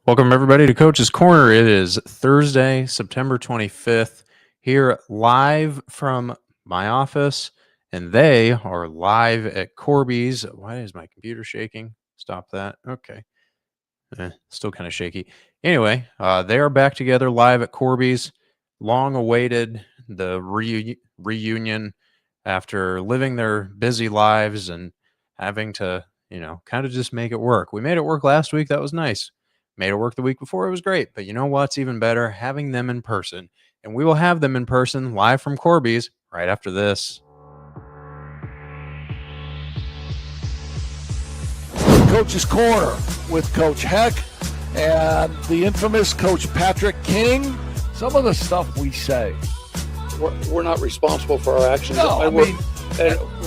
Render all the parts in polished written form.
Welcome, everybody, to Coach's Corner. It is Thursday, September 25th, here live from my office, and they are live at Corby's. Why is my computer shaking? Stop that. Okay. Still kind of shaky. Anyway, they are back together live at Corby's. Long awaited the reunion after living their busy lives and having to, kind of just make it work. We made it work last week. That was nice. Made it work the week before. It was great. But you know what's even better? Having them in person. And we will have them in person live from Corby's right after this. Coach's Corner with Coach Heck and the infamous Coach Patrick King. Some of the stuff we say. We're not responsible for our actions. No,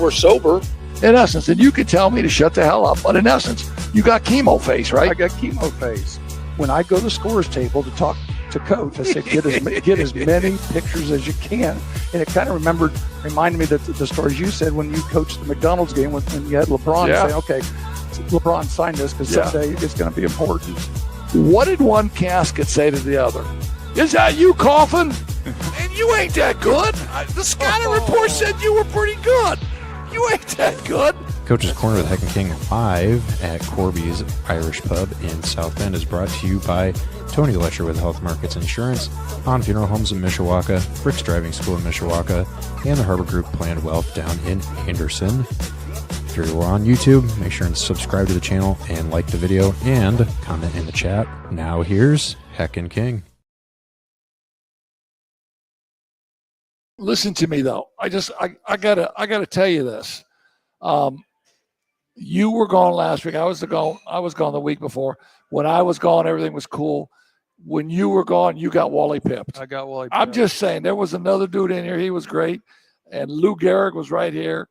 we're sober. In essence, and you could tell me to shut the hell up, but in essence, you got chemo face, right? I got chemo face. When I go to the scores table to talk to Coach, I said, get as many pictures as you can. And it kind of reminded me that the stories you said when you coached the McDonald's game when you had LeBron say, okay, LeBron signed this because someday it's going to be important. What did one casket say to the other? Is that you coughing? And you ain't that good. The scouting report said you were pretty good. You ain't that good. Coach's Corner with Heck and King live at Corby's Irish Pub in South Bend is brought to you by Tony Letcher with Health Markets Insurance, On Funeral Homes in Mishawaka, Rick's Driving School in Mishawaka, and the Harbor Group Planned Wealth down in Anderson. If you're on YouTube, make sure and subscribe to the channel and like the video and comment in the chat. Now here's Heck and King. Listen to me though. I gotta tell you this. You were gone last week. I was gone the week before. When I was gone, everything was cool. When you were gone, you got Wally pipped. I got Wally pipped. I'm just saying, there was another dude in here. He was great. And Lou Gehrig was right here.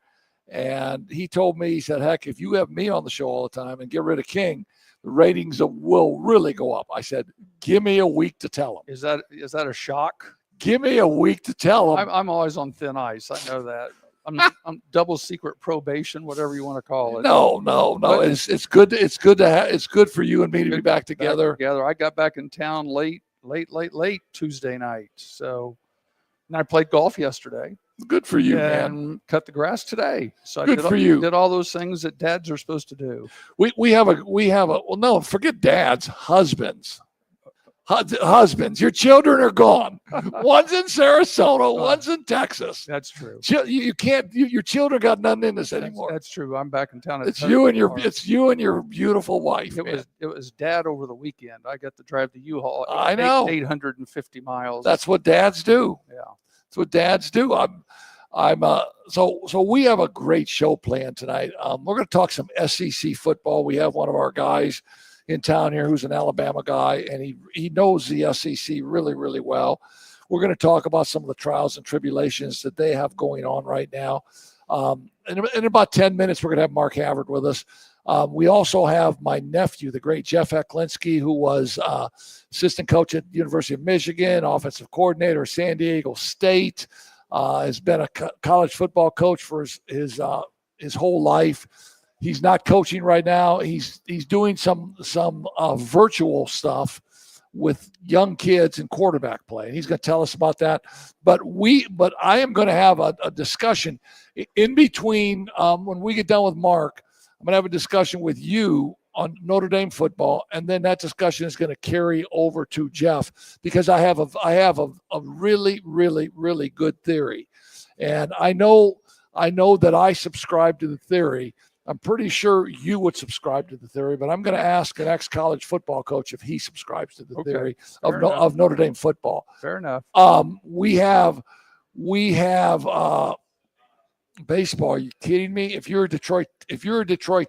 And he told me, he said, heck, if you have me on the show all the time and get rid of King, the ratings will really go up. I said, give me a week to tell him. Is that a shock? Give me a week to tell him. I'm always on thin ice. I know that. I'm double secret probation, whatever you want to call it. No. It's good. It's good for you and me to be back together. I got back in town late Tuesday night. So, and I played golf yesterday. Good for you, and man. Cut the grass today. So Good for you. Did all those things that dads are supposed to do. We have a well, no, forget dads, husbands. Husbands, your children are gone. One's in Sarasota, one's in Texas. That's true. You can't. Your children got nothing in this anymore. That's true. I'm back in town. It's you and your beautiful wife. It was Dad over the weekend. I got to drive the U-Haul. I know 850 miles. That's what dads do. Yeah, that's what dads do. So we have a great show planned tonight. We're going to talk some SEC football. We have one of our guys in town here who's an Alabama guy, and he knows the SEC really, really well. We're going to talk about some of the trials and tribulations that they have going on right now. In about 10 minutes, we're going to have Mark Havard with us. We also have my nephew, the great Jeff Eklinski, who was assistant coach at the University of Michigan, offensive coordinator at San Diego State, has been a college football coach for his whole life. He's not coaching right now. He's doing some virtual stuff with young kids in quarterback play. And he's going to tell us about that. But I am going to have a discussion in between when we get done with Mark. I'm going to have a discussion with you on Notre Dame football, and then that discussion is going to carry over to Jeff because I have a really, really, really good theory, and I know that I subscribe to the theory. I'm pretty sure you would subscribe to the theory, but I'm going to ask an ex-college football coach if he subscribes to the theory of Notre Dame football. Fair enough. We have baseball. Are you kidding me? If you're a Detroit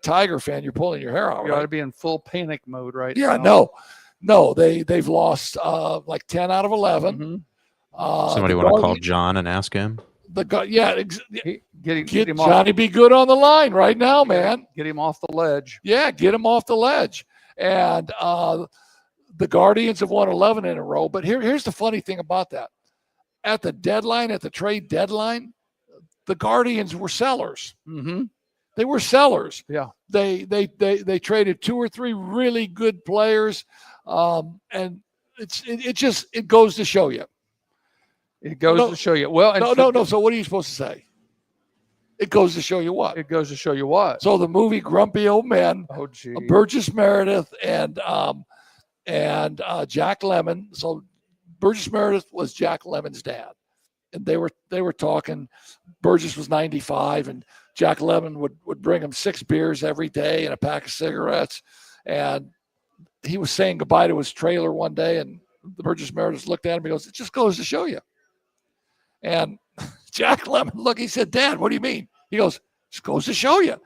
Tiger fan, you're pulling your hair out. You ought to be in full panic mode right now. Yeah, no, they've lost like 10 out of 11. Mm-hmm. Somebody want to call John and ask him? Get him Johnny off. Be good on the line right now, man. Get him off the ledge. Yeah, get him off the ledge. And the Guardians have won 11 in a row. But here's the funny thing about that. At the trade deadline, the Guardians were sellers. Mm-hmm. They were sellers. Yeah. They traded 2 or 3 really good players. And it goes to show you. It goes to show you. Well, No. So what are you supposed to say? It goes to show you what? It goes to show you what? So the movie Grumpy Old Men, Burgess Meredith and Jack Lemmon. So Burgess Meredith was Jack Lemmon's dad, and they were talking. Burgess was 95, and Jack Lemmon would bring him 6 beers every day and a pack of cigarettes, and he was saying goodbye to his trailer one day, and the Burgess Meredith looked at him and goes, "It just goes to show you." And Jack Lemmon, he said, "Dad, what do you mean?" He goes, "Just goes to show you."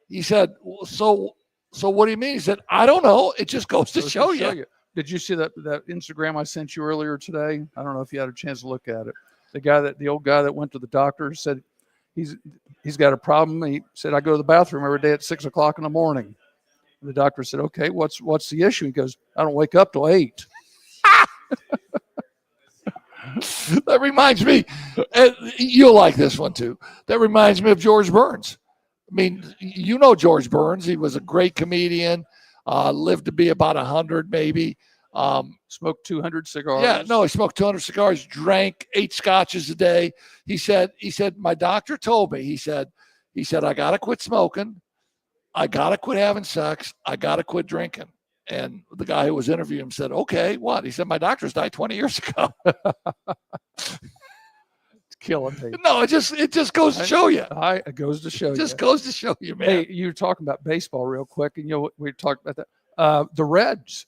He said, "So what do you mean?" He said, "I don't know. It just goes to show you." Did you see that Instagram I sent you earlier today? I don't know if you had a chance to look at it. The old guy that went to the doctor said he's got a problem. He said, "I go to the bathroom every day at 6:00 in the morning." The doctor said, "Okay, what's the issue?" He goes, "I don't wake up till 8." That reminds me, you'll like this one too. That reminds me of George Burns. I mean, you know George Burns. He was a great comedian, lived to be about 100 maybe. Smoked 200 cigars. Yeah, no, he smoked 200 cigars, drank 8 scotches a day. He said, my doctor told me, he said, I got to quit smoking. I got to quit having sex. I got to quit drinking. And the guy who was interviewing him said, "Okay, what?" He said, "My doctors died 20 years ago." It's killing me. No, it just goes to show you. It goes to show you. It just goes to show you, man. Hey, you were talking about baseball real quick, and we talked about that. The Reds.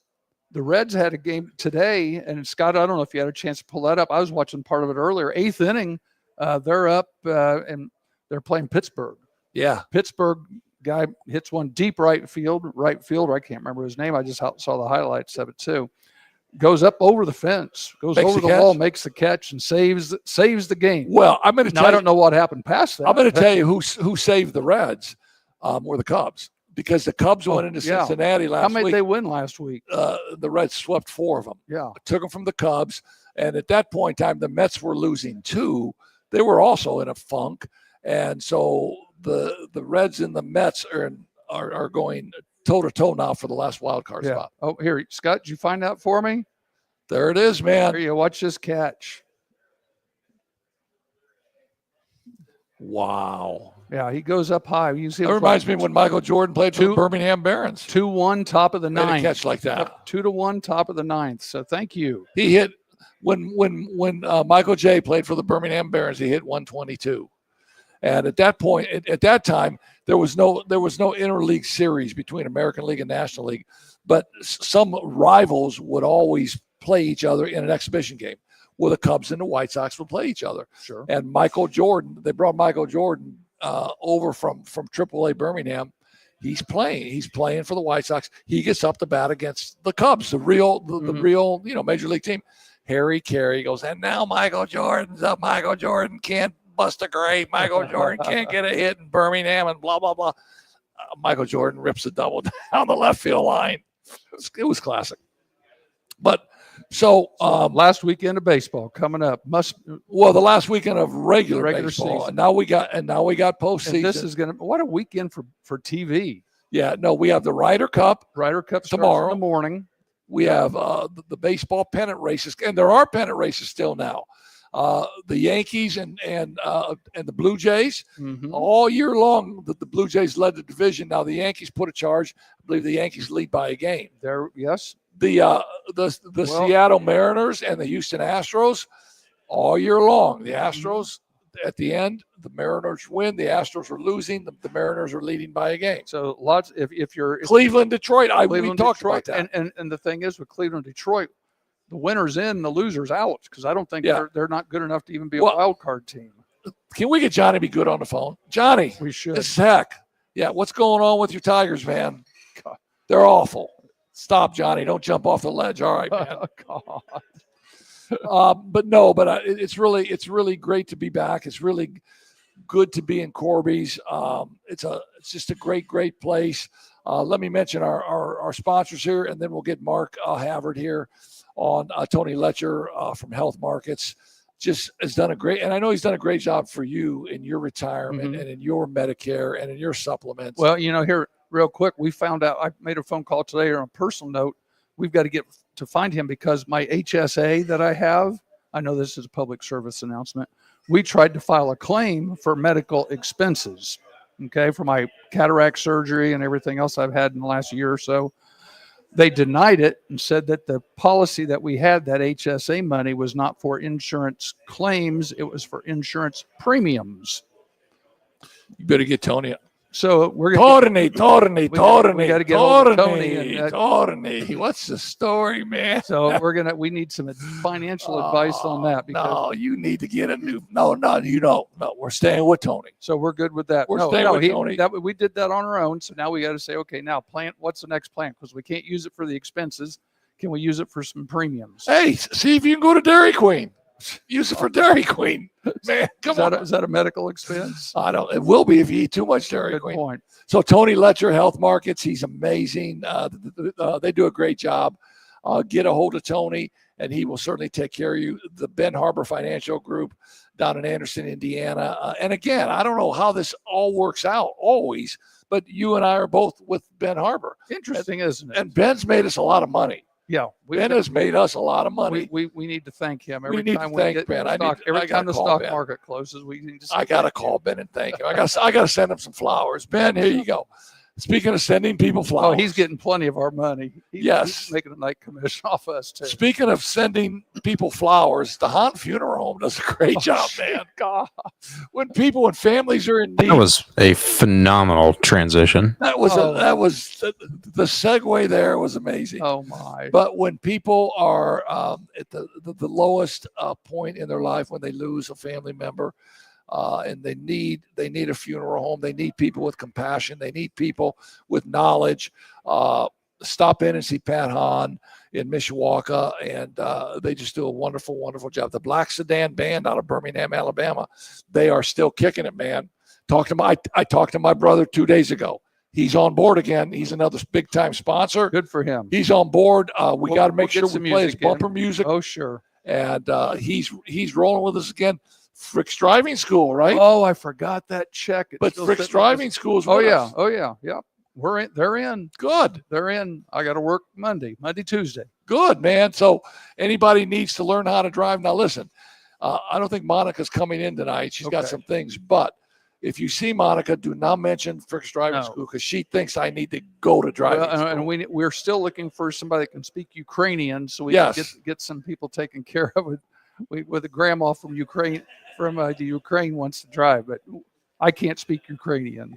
The Reds had a game today, and Scott, I don't know if you had a chance to pull that up. I was watching part of it earlier. 8th inning, they're up, and they're playing Pittsburgh. Yeah, Pittsburgh guy hits one deep right fielder. I can't remember his name. I just saw the highlights of it too. Goes up over the fence, goes over the wall, makes the catch, and saves the game. Well, I'm going to tell you. I don't know what happened past that. I'm going to tell you who saved the Reds were the Cubs, because the Cubs went into Cincinnati last week. How many they win last week? The Reds swept 4 of them. Yeah. Took them from the Cubs. And at that point in time, the Mets were losing 2. They were also in a funk. And so the Reds and the Mets are going toe-to-toe now for the last wild card spot. Oh, here, Scott, did you find that for me? There it is, man. Here you watch this catch. Wow. Yeah, he goes up high. You see, that reminds me of when Michael Jordan played for the Birmingham Barons. 2-1 top of the 9th. A catch like that. 2-1 top of the 9th. So thank you. He hit when Michael J played for the Birmingham Barons. He hit 122. And at that point, at that time, there was no interleague series between American League and National League, but some rivals would always play each other in an exhibition game, where the Cubs and the White Sox would play each other. Sure. And they brought Michael Jordan over from AAA Birmingham. He's playing for the White Sox. He gets up to bat against the Cubs, the real Major League team. Harry Carey goes, and now Michael Jordan's up. Michael Jordan can't bust a grape. Michael Jordan can't get a hit in Birmingham, and blah, blah, blah. Michael Jordan rips a double down the left field line. It was classic. But so last weekend of baseball coming up. The last weekend of regular baseball. Season. And now we got postseason. And this is what a weekend for TV. Yeah, no, we have the Ryder Cup. Tomorrow in the morning. We have the baseball pennant races, and there are pennant races still now. The Yankees and the Blue Jays, all year long, the Blue Jays led the division. Now the Yankees put a charge. I believe the Yankees lead by a game. Yes. The Seattle Mariners and the Houston Astros, all year long. The Astros at the end, the Mariners win. The Astros are losing. The Mariners are leading by a game. So lots. If you're Cleveland, Detroit, we talked about that. And the thing is with Cleveland, Detroit, the winner's in, the loser's out, because I don't think they're not good enough to even be a wild card team. Can we get Johnny to be good on the phone? Johnny, we should. This is heck. Yeah, what's going on with your Tigers, man? God. They're awful. Stop, Johnny. Don't jump off the ledge. All right, man. God. It's really great to be back. It's really good to be in Corby's. It's just a great place. Let me mention our sponsors here, and then we'll get Mark Havard here on Tony Letcher from Health Markets. Just has done and I know he's done a great job for you in your retirement and in your Medicare and in your supplements. Well, here real quick, we found out, I made a phone call today on a personal note. we've got to get to find him because my HSA that I have, I know this is a public service announcement. We tried to file a claim for medical expenses, okay, for my cataract surgery and everything else I've had in the last year or so. They denied it and said that the policy that we had, that HSA money, was not for insurance claims. It was for insurance premiums. You better get Tony. So we're Tony. we got to get hold of Tony. And Tony. What's the story, man? so we need some financial advice on that. Because, no, you need to get a new. No, you don't. No, we're staying with Tony. So we're good with that. We're staying with Tony. We did that on our own. So now we got to say, okay, now what's the next plan? Because we can't use it for the expenses. Can we use it for some premiums? Hey, see if you can go to Dairy Queen. Use it for Dairy Queen. Man, come on. Is that a medical expense? I don't. It will be if you eat too much Dairy Good Queen. point. So Tony Letcher, Health Markets, he's amazing. They do a great job. Get a hold of Tony, and he will certainly take care of you. The Ben Harbor Financial Group down in Anderson, Indiana. And again, I don't know how this all works out always, but you and I are both with Ben Harbor. Interesting, isn't it? And Ben's made us a lot of money. Yeah, Ben has made us a lot of money. We need to thank him every time the stock market closes. We need to. I got to call Ben and thank him. I got to send him some flowers. Ben, here you go. Speaking of sending people flowers, he's getting plenty of our money. He's making a nice commission off us too. Speaking of sending people flowers, the Hahn Funeral Home does a great job, man. God, when families are in need, that was a phenomenal transition. That was the segue there was amazing. Oh my! But when people are at the lowest point in their life, when they lose a family member. And they need a funeral home. They need people with compassion. They need people with knowledge. Stop in and see Pat Hahn in Mishawaka, and they just do a wonderful, wonderful job. The Black Sedan Band out of Birmingham, Alabama, they are still kicking it, man. I talked to my brother 2 days ago. He's on board again. He's another big-time sponsor. Good for him. He's on board. We got to make sure we play his bumper music. Oh, sure. And he's rolling with us again. Frick's Driving School, right? Oh, I forgot that check. But Frick's Driving School is Oh yeah. They're in. Good. They're in. I got to work Monday, Tuesday. Good, man. So anybody needs to learn how to drive. Now listen, I don't think Monica's coming in tonight. She's got some things, but if you see Monica, do not mention Frick's Driving School because she thinks I need to go to driving school. And we're still looking for somebody that can speak Ukrainian, so we can get some people taken care of with a grandma from Ukraine. The Ukraine wants to drive, but I can't speak Ukrainian.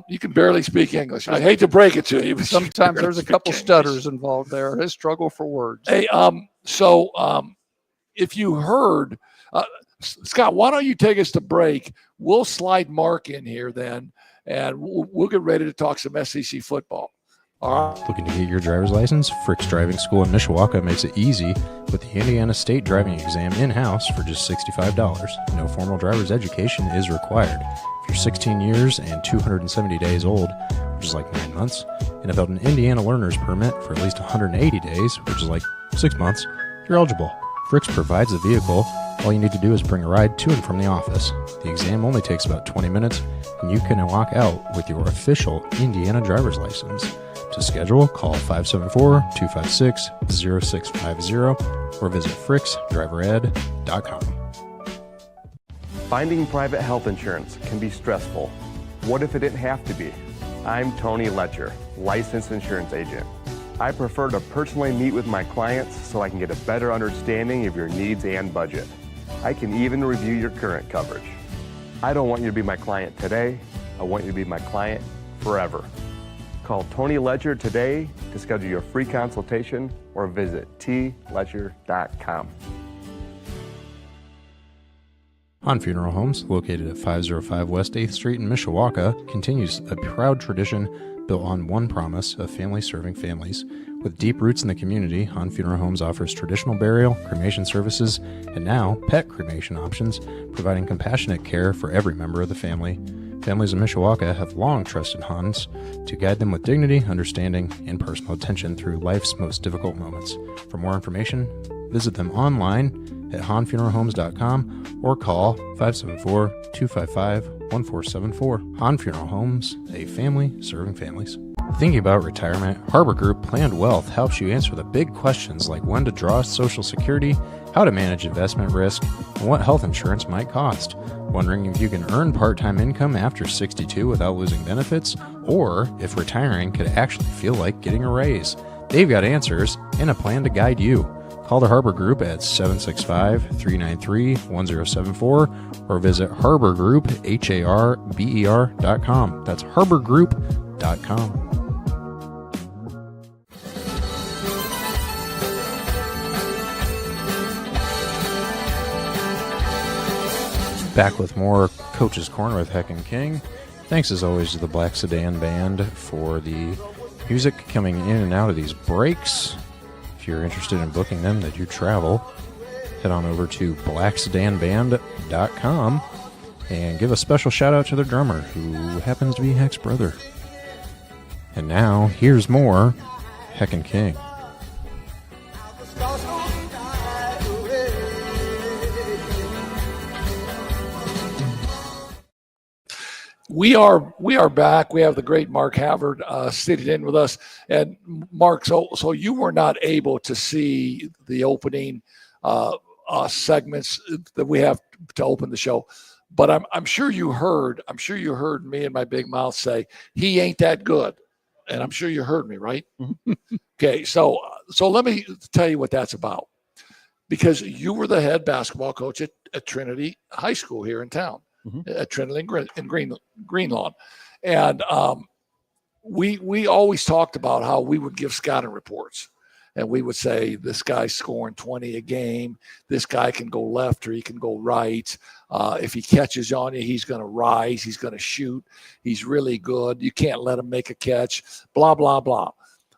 You can barely speak English. I hate to break it to you, but sometimes there's a couple stutters involved there. A struggle for words. Hey, if you heard, Scott, why don't you take us to break? We'll slide Mark in here then, and we'll get ready to talk some SEC football. All right. Looking to get your driver's license? Frick's Driving School in Mishawaka makes it easy with the Indiana State Driving Exam in-house for just $65. No formal driver's education is required. If you're 16 years and 270 days old, which is like 9 months, and have held an Indiana learner's permit for at least 180 days, which is like 6 months, you're eligible. Frick's provides the vehicle. All you need to do is bring a ride to and from the office. The exam only takes about 20 minutes, and you can walk out with your official Indiana driver's license. To schedule, call 574-256-0650 or visit fricksdrivered.com. Finding private health insurance can be stressful. What if it didn't have to be? I'm Tony Letcher, licensed insurance agent. I prefer to personally meet with my clients so I can get a better understanding of your needs and budget. I can even review your current coverage. I don't want you to be my client today. I want you to be my client forever. Call Tony Letcher today to schedule your free consultation or visit tletcher.com. Hahn Funeral Homes, located at 505 West 8th Street in Mishawaka, continues a proud tradition built on one promise of family serving families. With deep roots in the community, Hahn Funeral Homes offers traditional burial, cremation services, and now pet cremation options, providing compassionate care for every member of the family. Families in Mishawaka have long trusted Hahn's to guide them with dignity, understanding, and personal attention through life's most difficult moments. For more information, visit them online at hahnfuneralhomes.com or call 574-255-1474. Hahn Funeral Homes, a family serving families. Thinking about retirement, Harbor Group Planned Wealth helps you answer the big questions like when to draw Social Security, how to manage investment risk, and what health insurance might cost. Wondering if you can earn part-time income after 62 without losing benefits, or if retiring could actually feel like getting a raise. They've got answers and a plan to guide you. Call the Harbor Group at 765-393-1074 or visit harborgroup.com. That's harborgroup.com. Back with more Coach's Corner with Heck and King. Thanks as always to the Black Sedan Band for the music coming in and out of these breaks. If you're interested in booking them, that you travel, head on over to blacksedanband.com and give a special shout out to their drummer, who happens to be Heck's brother. And now, here's more Heck and King. We are back. We have the great Mark Havard sitting in with us. And Mark, so you were not able to see the opening segments that we have to open the show, but I'm sure you heard me and my big mouth say he ain't that good, and I'm sure you heard me, right? Mm-hmm. Okay, so let me tell you what that's about, because you were the head basketball coach at Trinity High School here in town. Mm-hmm. At Trinity and Greenlawn. And we always talked about how we would give scouting reports. And we would say, this guy's scoring 20 a game. This guy can go left or he can go right. If he catches on you, he's going to rise. He's going to shoot. He's really good. You can't let him make a catch, blah, blah, blah.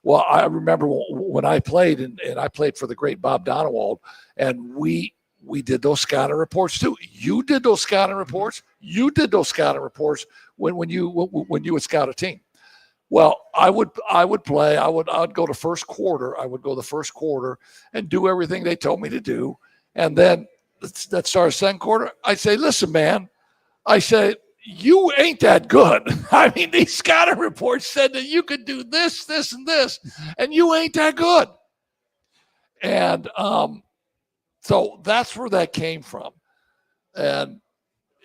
Well, I remember when I played, and I played for the great Bob Donewald, and we did those scouting reports too. You did those scouting reports. You did those scouting reports when you would scout a team. Well, I would play. I'd go to first quarter. I would go the first quarter and do everything they told me to do. And then that started second quarter. I say, listen, man. I say, you ain't that good. I mean, these scouting reports said that you could do this, this, and this, and you ain't that good. And so that's where that came from. And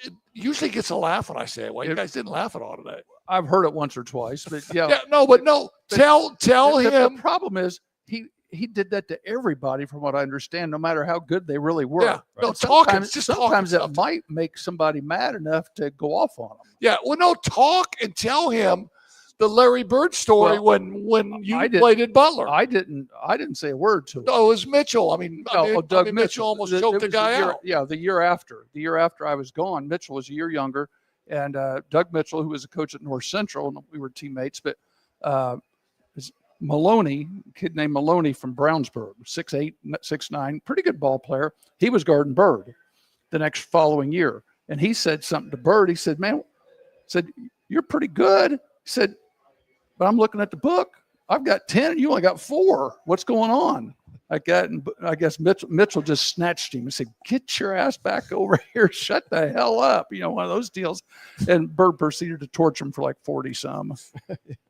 it usually gets a laugh when I say it. Well, you guys didn't laugh at all today. I've heard it once or twice, but yeah. Tell him. The problem is he did that to everybody, from what I understand, no matter how good they really were. Yeah. No, sometimes it might make somebody mad enough to go off on them. Yeah. Well, no, talk and tell him the Larry Bird story when you played at Butler. I didn't say a word to him. No, it was Mitchell. Doug Mitchell almost choked the guy out. Yeah, the year after I was gone, Mitchell was a year younger, and Doug Mitchell, who was a coach at North Central, and we were teammates, but Maloney, a kid named Maloney from Brownsburg, 6'8", 6'9", pretty good ball player. He was guarding Bird the next following year, and he said something to Bird. He said, you're pretty good. He said, but I'm looking at the book. I've got 10 and you only got 4. What's going on? I guess Mitchell just snatched him and said, get your ass back over here. Shut the hell up. One of those deals. And Bird proceeded to torture him for like 40 some.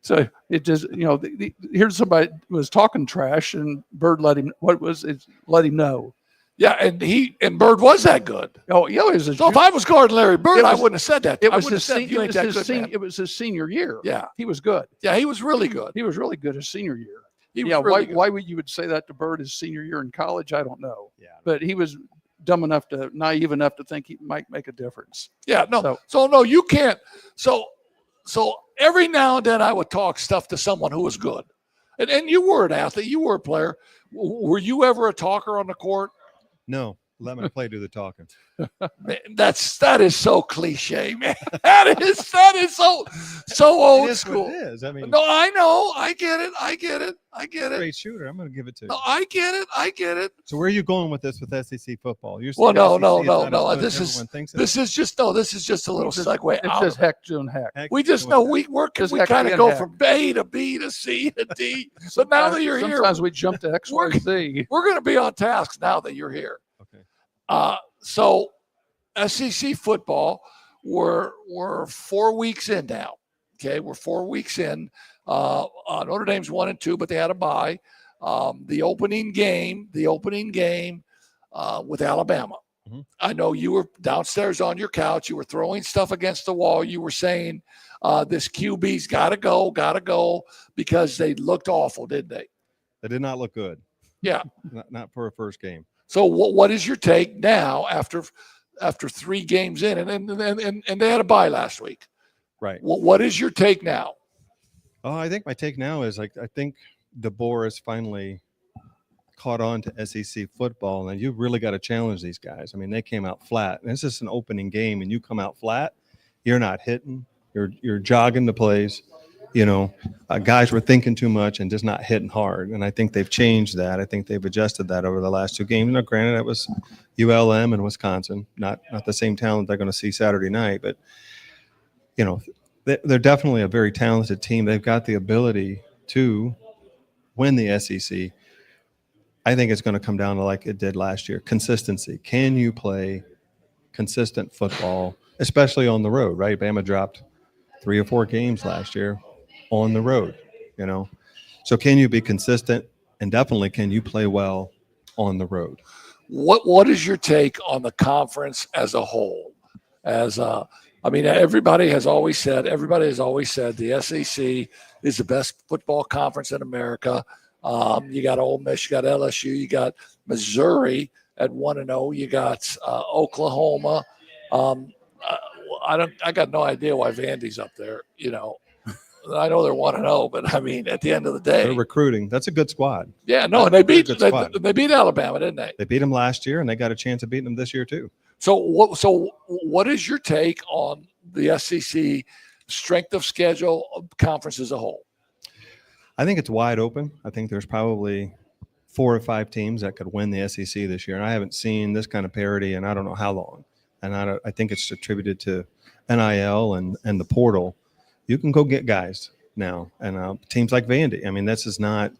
So it just, here's somebody was talking trash, and Bird let him know. Yeah, and Bird was that good. Oh, yeah. If I was guarding Larry Bird, I wouldn't have said that. It was his senior year. Yeah, he was good. Yeah, he was really good. He was really good his senior year. Why would you say that to Bird his senior year in college? I don't know. Yeah, but he was naive enough to think he might make a difference. Yeah, no. So no, you can't. So every now and then I would talk stuff to someone who was good, and you were an athlete, you were a player. Were you ever a talker on the court? No, let my play do the talking. Man, that is so cliche, man. That is so old school. It is. I mean, no, I know. I get it. Great shooter. I'm going to give it to you. No, I get it. So where are you going with this with SEC football? No. This is just a little segue. It's just heck doing heck. We just know we kind of go from A to B to C to D. But now that you're here, sometimes we jump to X, Y, Z. We're going to be on task now that you're here. Okay. So SEC football, we're 4 weeks in now. Okay, we're 4 weeks in. Notre Dame's 1-2, but they had a bye. The opening game with Alabama. Mm-hmm. I know you were downstairs on your couch. You were throwing stuff against the wall. You were saying this QB's got to go, because they looked awful, didn't they? They did not look good. Yeah. Not for a first game. So what is your take now after 3 games in, and they had a bye last week? Right. What is your take now? Oh, I think my take now is I think DeBoer has finally caught on to SEC football, and you really got to challenge these guys. I mean, they came out flat. And it's just an opening game, and you come out flat, you're not hitting, you're jogging the plays. Guys were thinking too much and just not hitting hard. And I think they've changed that. I think they've adjusted that over the last 2 games. Now, granted, it was ULM and Wisconsin, not the same talent they're going to see Saturday night, but they're definitely a very talented team. They've got the ability to win the SEC. I think it's going to come down to like it did last year, consistency. Can you play consistent football, especially on the road, right? Bama dropped 3 or 4 games last year on the road, So can you be consistent, and definitely can you play well on the road? What is your take on the conference as a whole? Everybody has always said the SEC is the best football conference in America. You got Ole Miss, you got LSU, you got Missouri at 1-0, you got Oklahoma. I got no idea why Vandy's up there. I know they're 1-0, but at the end of the day, they're recruiting. That's a good squad. Yeah, no, and they beat Alabama, didn't they? They beat them last year, and they got a chance of beating them this year too. So what is your take on the SEC strength of schedule conference as a whole? I think it's wide open. I think there's probably 4 or 5 teams that could win the SEC this year, and I haven't seen this kind of parity in I don't know how long. And I think it's attributed to NIL and the portal. You can go get guys now, and teams like Vandy. This is not.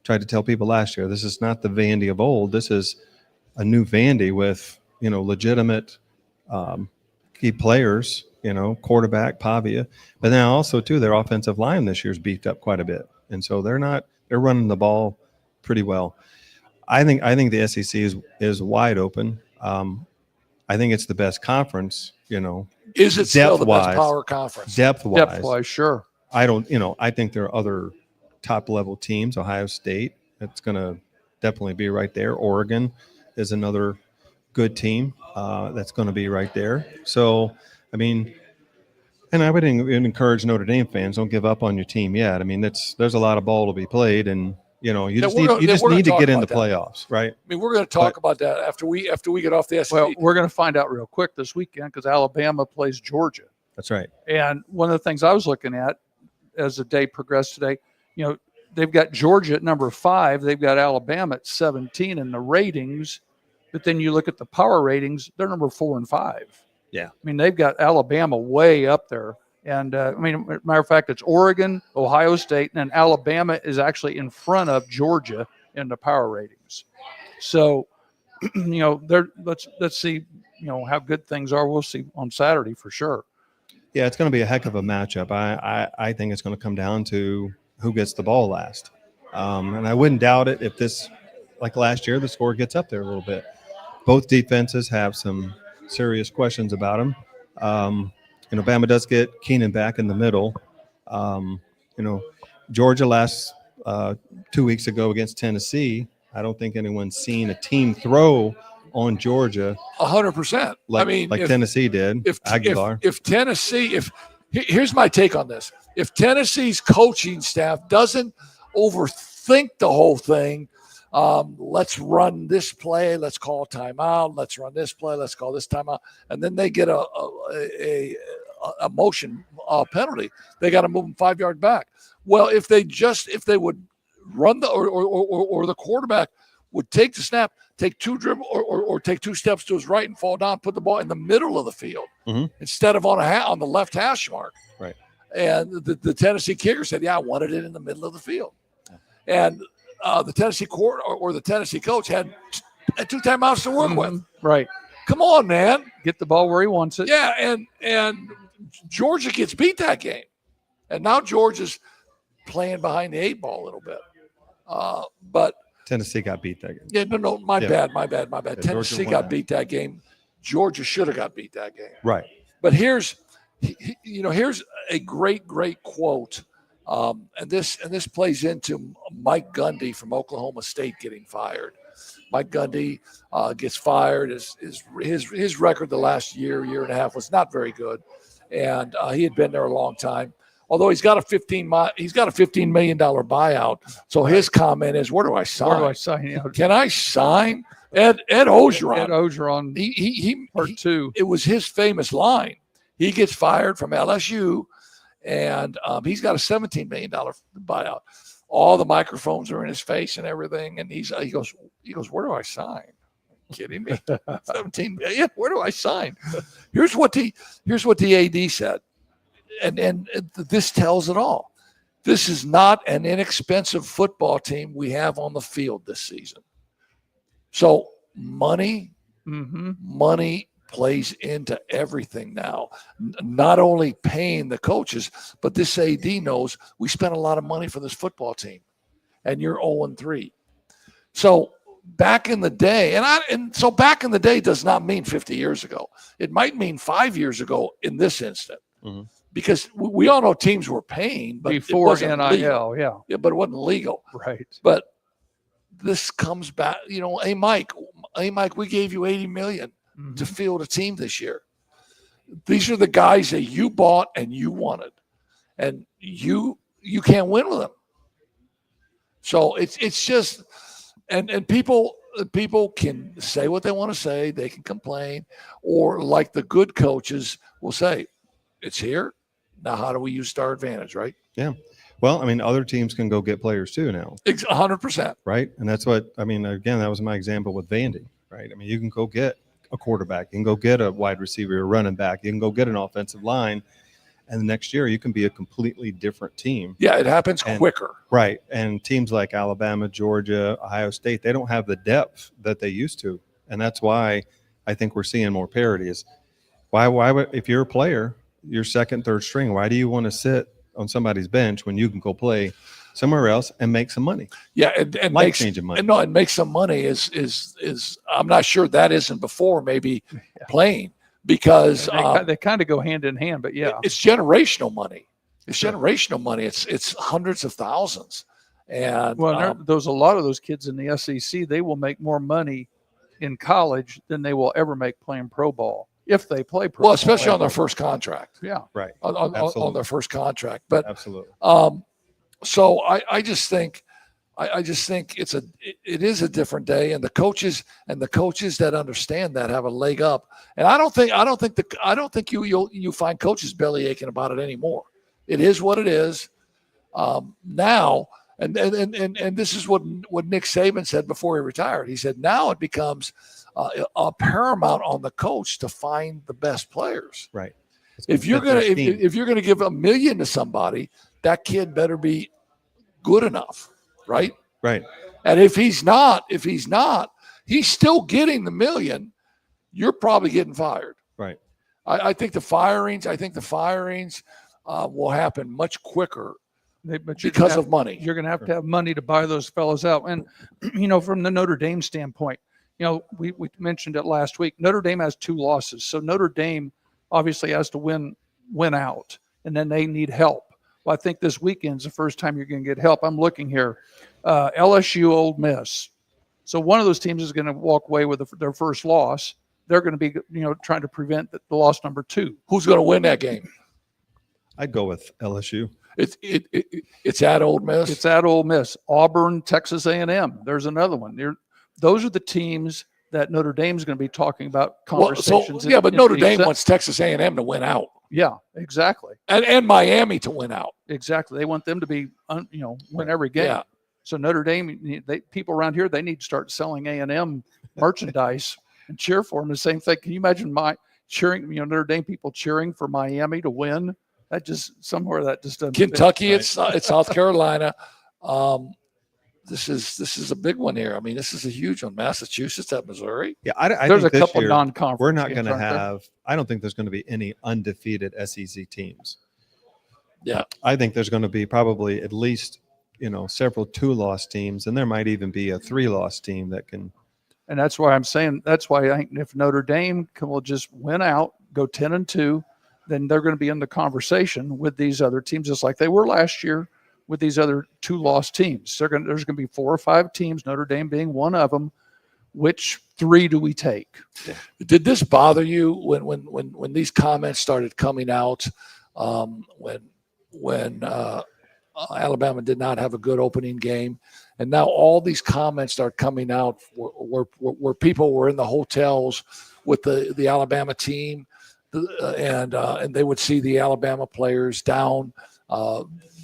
Tried to tell people last year, this is not the Vandy of old. This is a new Vandy with legitimate key players. Quarterback Pavia, but then also too their offensive line this year's beefed up quite a bit, and so they're running the ball pretty well. I think the SEC is wide open. I think it's the best conference. Is it still the best power conference? Depth-wise, sure. I don't. I think there are other top-level teams. Ohio State, that's going to definitely be right there. Oregon is another good team that's going to be right there. So, and I would encourage Notre Dame fans, don't give up on your team yet. There's a lot of ball to be played, and you just need to get in the playoffs, right? We're going to talk about that after we get off the SEC. Well, we're going to find out real quick this weekend because Alabama plays Georgia. That's right. And one of the things I was looking at as the day progressed today, they've got Georgia at number 5, they've got Alabama at 17 in the ratings, but then you look at the power ratings, they're number 4 and 5. Yeah. They've got Alabama way up there. And matter of fact, it's Oregon, Ohio State, and then Alabama is actually in front of Georgia in the power ratings. So, let's see, how good things are. We'll see on Saturday for sure. Yeah, it's going to be a heck of a matchup. I think it's going to come down to who gets the ball last. And I wouldn't doubt it if this, like last year, the score gets up there a little bit. Both defenses have some serious questions about them. Bama does get Keenan back in the middle. Georgia last 2 weeks ago against Tennessee, I don't think anyone's seen a team throw on Georgia 100%. Like Tennessee did. Here's my take on this. If Tennessee's coaching staff doesn't overthink the whole thing, let's run this play, let's call timeout, let's run this play, let's call this timeout, and then they get a motion penalty. They got to move them 5 yards back. Well, if they would run or the quarterback would take the snap, take 2 dribble or take 2 steps to his right and fall down, put the ball in the middle of the field instead of on the left hash mark. Right. And the Tennessee kicker said, "Yeah, I wanted it in the middle of the field." And the Tennessee court or the Tennessee coach had 2 timeouts to work with. Right. Come on, man. Get the ball where he wants it. Yeah, and Georgia gets beat that game. And now Georgia's playing behind the 8 ball a little bit. But Tennessee got beat that game. yeah, no, my Yeah. bad. Georgia Tennessee won got that. beat that game. Georgia should have got beat that game. Right. But here's a great quote, and this plays into Mike Gundy from Oklahoma State getting fired. Mike Gundy gets fired. His record the last year and a half was not very good, and he had been there a long time. Although he's got a $15 million buyout. So his comment is, "Where do I sign? Where do I sign? Yeah. Can I sign?" Ed Ogeron. Ed Ogeron, He part two. it was his famous line. He gets fired from LSU, and he's got a $17 million buyout. All the microphones are in his face and everything, and he goes, "Where do I sign? Kidding me? 17 million? Where do I sign?" Here's what the AD said, and this tells it all. This is not an inexpensive football team we have on the field this season. So money plays into everything now. Not only paying the coaches, but this AD knows we spent a lot of money for this football team, and you're 0-3. So back in the day, so back in the day does not mean 50 years ago. It might mean 5 years ago in this instant, because we all know teams were paying, but Before it wasn't NIL, legal. yeah. But it wasn't legal. Right. But this comes back, hey Mike, we gave you $80 million to field a team this year. These are the guys that you bought and you wanted, and you can't win with them. So it's just, and people can say what they want to say. They can complain, or like the good coaches will say, "It's here. Now how do we use our advantage?" Right? Yeah. Well, I mean, other teams can go get players too now. 100%. Right. And that's what, I mean, again, that was my example with Vandy, right? I mean, you can go get a quarterback, you can go get a wide receiver, a running back, you can go get an offensive line. And the next year you can be a completely different team. Yeah, it happens quicker. Right. And teams like Alabama, Georgia, Ohio State, they don't have the depth that they used to. And that's why I think we're seeing more parity. Is why would, if you're a player, you're second, third string, why do you want to sit on somebody's bench when you can go play somewhere else and make some money? Yeah, and Life-changing money. And make some money is I'm not sure that isn't before maybe playing, because they kind of go hand in hand, but yeah, it's generational money. It's generational money. It's hundreds of thousands. And there's a lot of those kids in the SEC. They will make more money in college than they will ever make playing pro ball, if they play pro. Well, especially on their first contract. Yeah, right. On their first contract. But absolutely. So I just think it is a different day, and the coaches that understand that have a leg up. And I don't think you'll find coaches belly aching about it anymore. It is what it is now. And this is what Nick Saban said before he retired. He said now it becomes a paramount on the coach to find the best players. Right. If you're gonna give $1 million to somebody, that kid better be good enough, right? Right. And if he's not, he's still getting the $1 million. You're probably getting fired. Right. I think the firings will happen much quicker because of money. You're going to have money to buy those fellows out. And, from the Notre Dame standpoint, we mentioned it last week. Notre Dame has 2 losses. So Notre Dame obviously has to win out, and then they need help. Well, I think this weekend's the first time you're going to get help. I'm looking here. LSU, Ole Miss. So one of those teams is going to walk away with their first loss. They're going to be, trying to prevent the loss number 2. Who's going to win that game? I'd go with LSU. It's at Ole Miss. It's at Ole Miss. Auburn, Texas A&M. There's another one. Those are the teams that Notre Dame's going to be talking about conversations. But Notre Dame wants Texas A&M to win out. Yeah, exactly. And Miami to win out. Exactly. They want them to be, win every game. Yeah. So Notre Dame, people around here, they need to start selling A&M merchandise and cheer for them. The same thing. Can you imagine Notre Dame people cheering for Miami to win? That just doesn't. Kentucky, fit, right? It's South Carolina. This is a big one here. I mean, this is a huge one. Massachusetts at Missouri. Yeah, I there's think a couple non-conference. We're not going to have. I don't think there's going to be any undefeated SEC teams. Yeah. I think there's going to be probably at least, several 2-loss teams, and there might even be a 3-loss team that can. And that's why I'm saying, that's why I think if Notre Dame will just win out, go 10-2, then they're going to be in the conversation with these other teams, just like they were last year with these other 2-loss teams. There's going to be 4 or 5 teams, Notre Dame being one of them. Which 3 do we take? Did this bother you when these comments started coming out? When Alabama did not have a good opening game, and now all these comments start coming out where people were in the hotels with the Alabama team, and they would see the Alabama players down,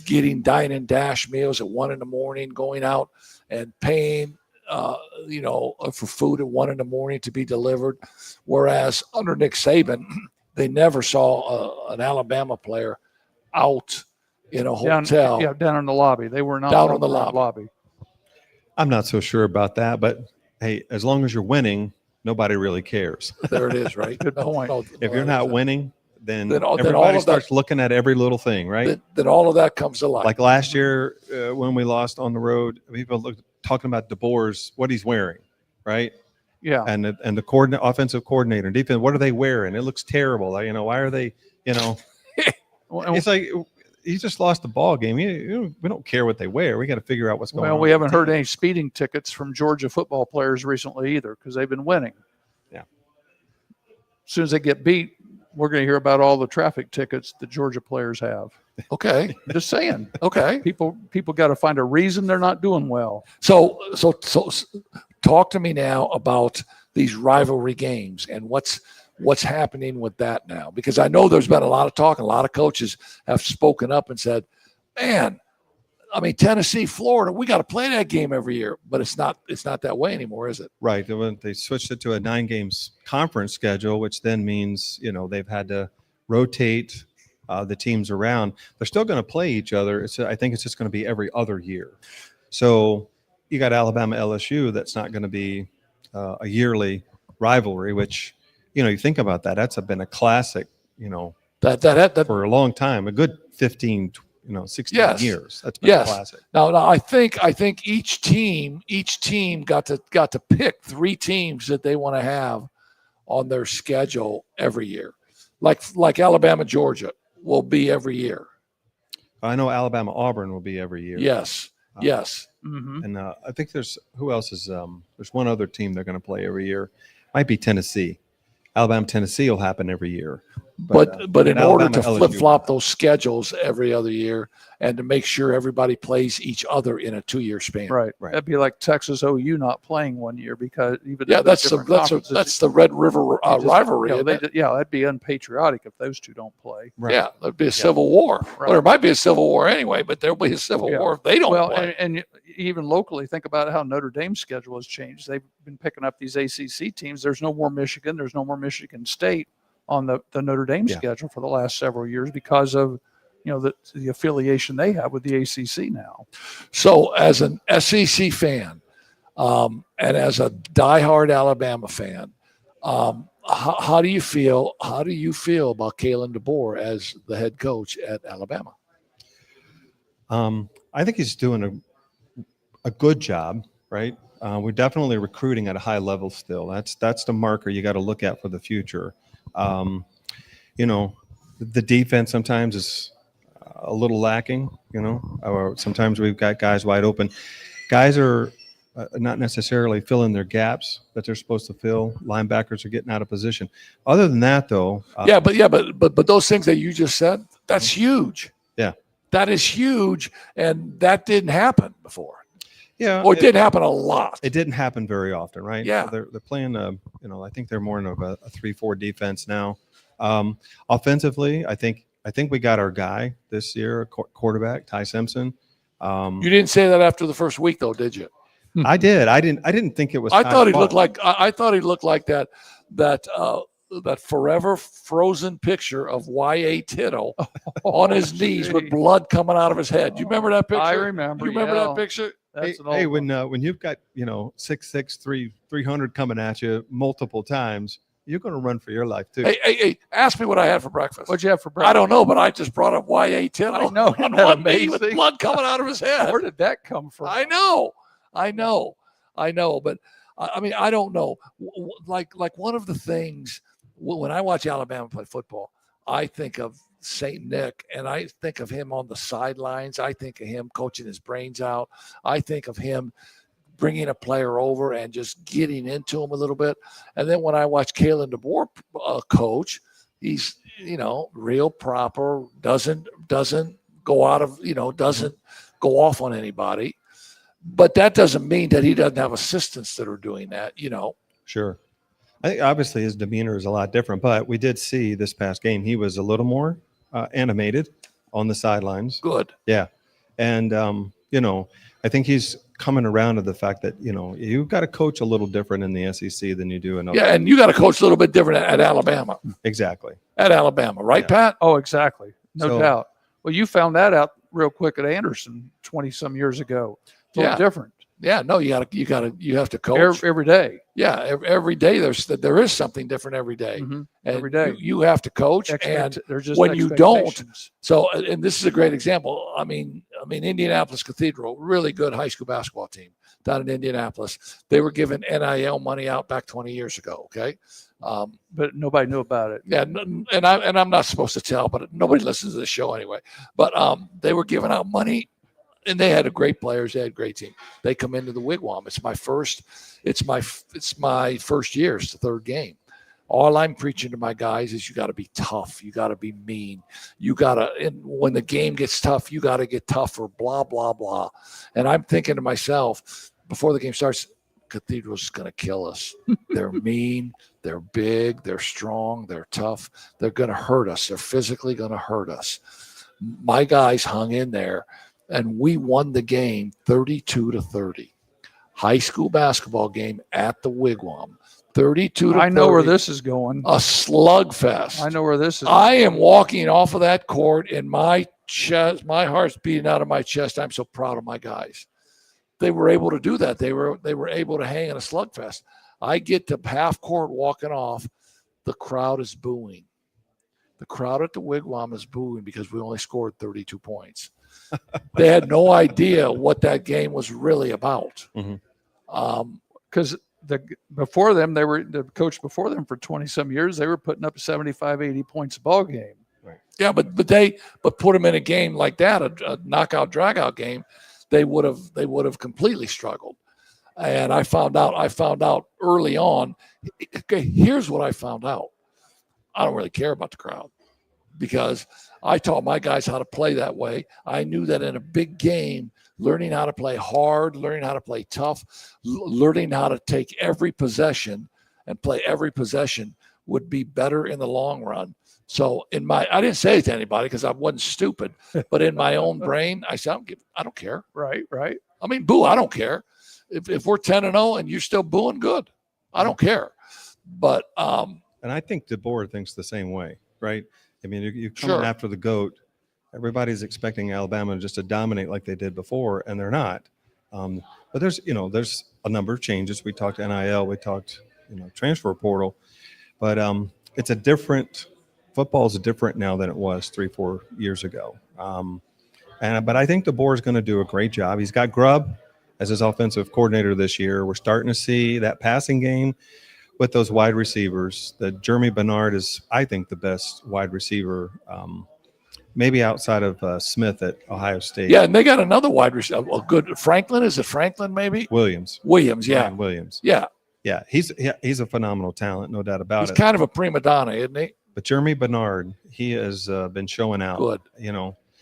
getting dine and dash meals at 1 a.m, going out and paying for food at 1 a.m. to be delivered. Whereas under Nick Saban, they never saw an Alabama player out in a hotel. Down in the lobby. They were not down in the lobby. I'm not so sure about that, but hey, as long as you're winning, nobody really cares. There it is, right? Good point. If you're not winning, then all everybody of starts that, looking at every little thing, right? Then all of that comes to light. Like last year when we lost on the road, people talking about DeBoer's, what he's wearing, right? Yeah. And the offensive coordinator and defense, what are they wearing? It looks terrible. Why are they, it's like he just lost the ball game. We don't care what they wear. We got to figure out what's going on. Well, we haven't heard any speeding tickets from Georgia football players recently either because they've been winning. Yeah. As soon as they get beat, we're going to hear about all the traffic tickets the Georgia players have. Okay. I'm just saying. Okay. People got to find a reason they're not doing well. So talk to me now about these rivalry games and what's happening with that now, because I know there's been a lot of talk and a lot of coaches have spoken up and said, man, I mean, Tennessee, Florida, we got to play that game every year, but it's not that way anymore, is it? Right. They switched it to a 9-games conference schedule, which then means, they've had to rotate the teams around. They're still going to play each other. I think it's just going to be every other year. So you got Alabama, LSU. That's not going to be a yearly rivalry, which, you think about that. That's been a classic, that for a long time, a good 15, 16 years. That's been a classic. Now I think each team got to pick 3 teams that they want to have on their schedule every year, like Alabama, Georgia will be every year. I know Alabama, Auburn will be every year. Yes. Yes. Mm-hmm. And I think who else is there's one other team they're going to play every year. Might be Tennessee. Alabama, Tennessee will happen every year. But in order Alabama, to LSU. flip-flop those schedules every other year and to make sure everybody plays each other in a 2-year span. Right. Right. That'd be like Texas OU not playing one year because even That's the Red River rivalry. That'd be unpatriotic if those two don't play. Right. Yeah, there'd be a civil war. Right. Well, there might be a civil war anyway, but there'll be a civil war if they don't play. And even locally, think about how Notre Dame's schedule has changed. They've been picking up these ACC teams. There's no more Michigan. There's no more Michigan State on the Notre Dame schedule for the last several years because of the affiliation they have with the ACC now. So as an SEC fan and as a diehard Alabama fan, how do you feel? How do you feel about Kalen DeBoer as the head coach at Alabama? I think he's doing a good job, right? We're definitely recruiting at a high level still. That's the marker you got to look at for the future. The defense sometimes is a little lacking, or sometimes we've got guys wide open. Guys are not necessarily filling their gaps that they're supposed to fill. Linebackers are getting out of position. Other than that, though. But those things that you just said, that's huge. Yeah. That is huge. And that didn't happen before. Yeah. Or it didn't happen a lot. It didn't happen very often, right? Yeah. So they're playing, I think they're more in a 3-4 defense now. Offensively, I think we got our guy this year, quarterback, Ty Simpson. You didn't say that after the first week, though, did you? I did. I didn't think it was. I thought he looked like that forever frozen picture of Y.A. Tittle on his knees with blood coming out of his head. You remember that picture? I remember. You remember that picture? Hey, when you've got 6'6", 300 coming at you multiple times, you're going to run for your life too. Hey, ask me what I had for breakfast. What'd you have for breakfast? I don't know, but I just brought up YA10 I know. on Isn't that one knee with amazing? blood coming out of his head. Where did that come from? I know. But I mean, I don't know. Like one of the things when I watch Alabama play football, I think of St. Nick, and I think of him on the sidelines. I think of him coaching his brains out. I think of him bringing a player over and just getting into him a little bit. And then when I watch Kalen DeBoer coach, he's, real proper, doesn't go out of, doesn't go off on anybody. But that doesn't mean that he doesn't have assistants that are doing that, Sure. I think obviously his demeanor is a lot different, but we did see this past game, he was a little more animated on the sidelines. Good. Yeah. And, I think he's coming around to the fact that, you've got to coach a little different in the SEC than you do in other. Yeah, and you got to coach a little bit different at Alabama. Exactly. At Alabama, right, Yeah. Pat? Oh, exactly. No So- doubt. Well, you found that out real quick at Anderson 20 some years ago. It's a little different. Yeah, no, you have to coach. Every day. Yeah, every day there is something different every day. Mhm. And Every day. you have to coach, and They're just when you don't, expectations. so and this is a great example. I mean, Indianapolis Cathedral, really good high school basketball team down in Indianapolis. They were giving NIL money out back 20 years ago. Okay, But nobody knew about it. yeah, and I'm not supposed to tell, but nobody listens to this show anyway. But they were giving out money. And they had great players. They had a great team. They come into the Wigwam. It's my first year. It's the third game. All I'm preaching to my guys is you got to be tough. You got to be mean. And when the game gets tough, you got to get tougher, blah, blah, blah. And I'm thinking to myself, before the game starts, Cathedral's going to kill us. They're mean. They're big. They're strong. They're tough. They're going to hurt us. They're physically going to hurt us. My guys hung in there. And we won the game 32-30. High school basketball game at the Wigwam, 32-30. I know where this is going. A slugfest. I know where this is. I am walking off of that court in my chest, my heart's beating out of my chest. I'm so proud of my guys. They were able to do that. They were able to hang in a slugfest. I get to half court walking off. The crowd is booing. The crowd at the Wigwam is booing because we only scored 32 points. They had no idea what that game was really about. Because before them, they were the coach before them for 20 some years. They were putting up 75, 80 points a ball game. Yeah, but put them in a game like that, a knockout dragout game, they would have completely struggled. And I found out early on. Okay, here's what I found out. I don't really care about the crowd because I taught my guys how to play that way. I knew that in a big game, learning how to play hard, learning how to play tough, learning how to take every possession and play every possession would be better in the long run. So I didn't say it to anybody because I wasn't stupid, but in my own brain, I said, I don't care. Right. I mean, boo, I don't care. If we're 10-0 and you're still booing, good. I don't care. But and I think DeBoer thinks the same way, right? I mean, you come Sure. after the GOAT. Everybody's expecting Alabama just to dominate like they did before, and they're not. But there's a number of changes. We talked NIL, we talked transfer portal, but football is different now than it was 3-4 years ago. But I think DeBoer is going to do a great job. He's got Grubb as his offensive coordinator this year. We're starting to see that passing game with those wide receivers. That Jeremy Bernard is, I think, the best wide receiver, maybe outside of Smith at Ohio State. yeah, and they got another wide receiver, a good Franklin. Is it Franklin? Maybe Williams. Yeah, Ryan Williams. yeah. Yeah, he's a phenomenal talent, no doubt about He's it. kind of a prima donna, isn't he? But Jeremy Bernard, he has been showing out. Good.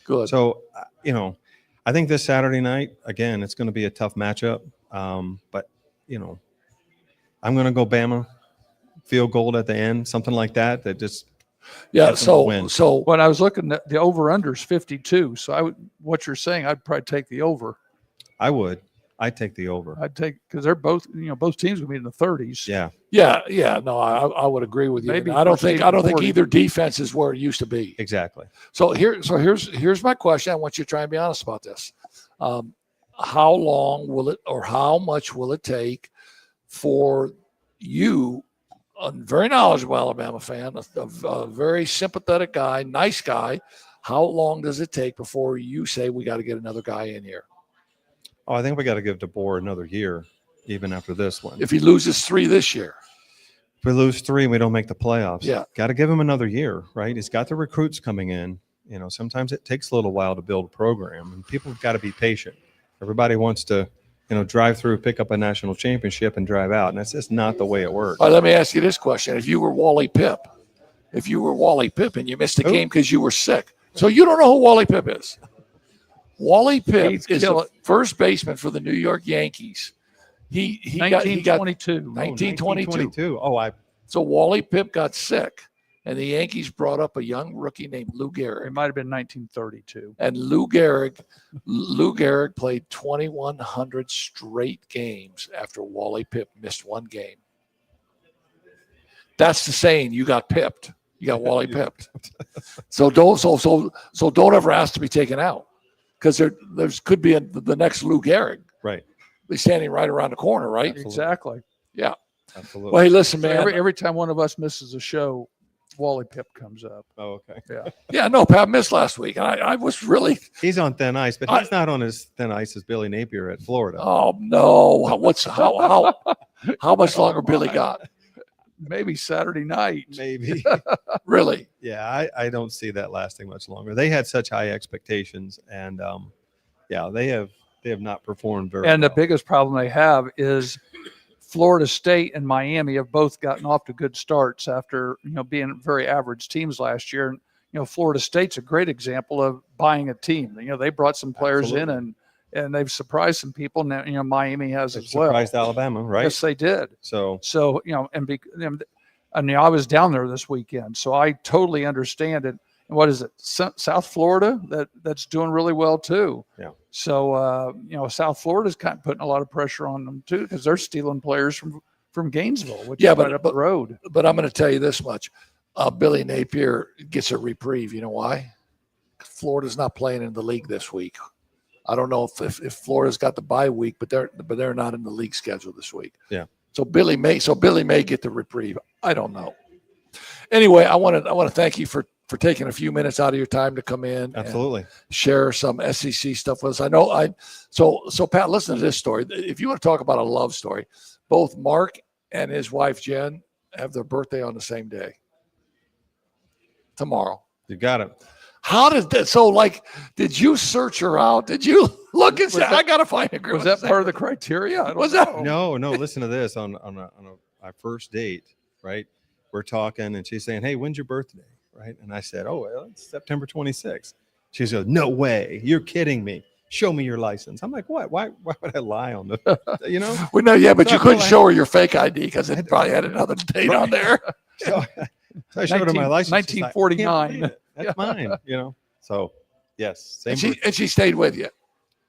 Good. So, I think this Saturday night, again, it's going to be a tough matchup. But, I'm going to go Bama, field goal at the end, something like that. That just Yeah. Get them a win. So When I was looking at the over/under is 52. So what you're saying, I'd probably take the over. I'd take the over. I'd take because they're both teams will be in the 30s. Yeah. yeah. No, I would agree with you. Maybe I don't first think team 40. either defense is where it used to be. Exactly. So here's my question. I want you to try and be honest about this. How long will it, or how much will it take for you, a very knowledgeable Alabama fan, a very sympathetic guy, nice guy. How long does it take before you say we got to get another guy in here? Oh, I think we got to give DeBoer another year, even after this one. If he loses 3 this year. If we lose 3 and we don't make the playoffs, Yeah. got to give him another year, right? He's got the recruits coming in. You know, sometimes it takes a little while to build a program, and people have got to be patient. Everybody wants to, drive through, pick up a national championship, and drive out, and that's just not the way it works. All right, let me ask you this question: if you were Wally Pipp, and you missed a game because you were sick, so you don't know who Wally Pipp is. Wally Pipp is the first baseman for the New York Yankees. He got 1922. So Wally Pipp got sick, and the Yankees brought up a young rookie named Lou Gehrig. It might have been 1932. And Lou Gehrig played 2,100 straight games after Wally Pipp missed one game. That's the saying: you got pipped. You got Wally pipped. So don't ever ask to be taken out, because there's could be the next Lou Gehrig. Right. He's standing right around the corner, right? Absolutely. Exactly. Yeah. Absolutely. Well, hey, listen, So man. every time one of us misses a show, Wally Pipp comes up. Oh, okay. Yeah. Yeah, no, Pat missed last week. I was really. He's on thin ice, but he's not on as thin ice as Billy Napier at Florida. Oh no! How much longer Billy got? Maybe Saturday night. Maybe. Really? Yeah, I don't see that lasting much longer. They had such high expectations, and they have not performed very And well. the biggest problem they have is Florida State and Miami have both gotten off to good starts after being very average teams last year. And Florida State's a great example of buying a team. They brought some players in and they've surprised some people. Now Miami has They've as well. surprised Alabama, right? Yes, they did. So I was down there this weekend, so I totally understand it. And what is it? South Florida that's doing really well too. Yeah. So South Florida's kind of putting a lot of pressure on them too, because they're stealing players from Gainesville, which is right up the road. But I'm going to tell you this much: Billy Napier gets a reprieve. You know why? Florida's not playing in the league this week. I don't know if Florida's got the bye week, but they're not in the league schedule this week. Yeah. So Billy may get the reprieve. I don't know. Anyway, I want to thank you for taking a few minutes out of your time to come in. absolutely. And share some SEC stuff with us. So Pat, listen to this story. If you want to talk about a love story, both Mark and his wife Jen have their birthday on the same day. Tomorrow. You got it. How did that? So, did you search her out? Did you look and say, "I got to find a girl"? Was that part of the criteria? I don't Was that? know. No. Listen to this. On our first date, right? We're talking, and she's saying, "Hey, when's your birthday?" Right? And I said, "Oh, well, it's September 26th." She goes, "No way! You're kidding me! Show me your license." I'm like, "What? Why would I lie on the? Well, no, yeah, but you couldn't I- show her your fake ID because it probably had another date on there. So I showed her my license. She's like, 1949. "I can't believe it. That's mine." So yes, same. And she stayed with you.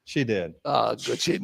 She did. Good.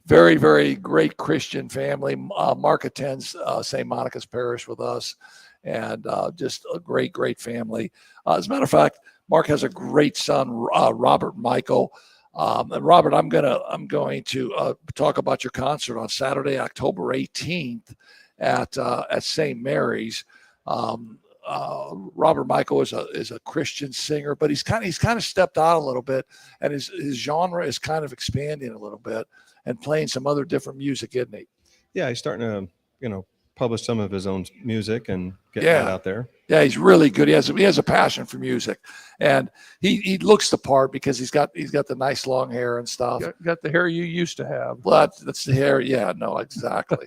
Very, very great Christian family. Mark attends St. Monica's Parish with us, and just a great, great family. As a matter of fact, Mark has a great son, Robert Michael. And Robert, I'm going to talk about your concert on Saturday, October 18th at St. Mary's. Robert Michael is a Christian singer, but he's kind of stepped out a little bit, and his genre is kind of expanding a little bit and playing some other different music, isn't he? Yeah, he's starting to publish some of his own music and get that out there. Yeah, he's really good. He has a passion for music, and he looks the part because he's got the nice long hair and stuff. Got the hair you used to have. Well, that's the hair. Yeah, no, exactly.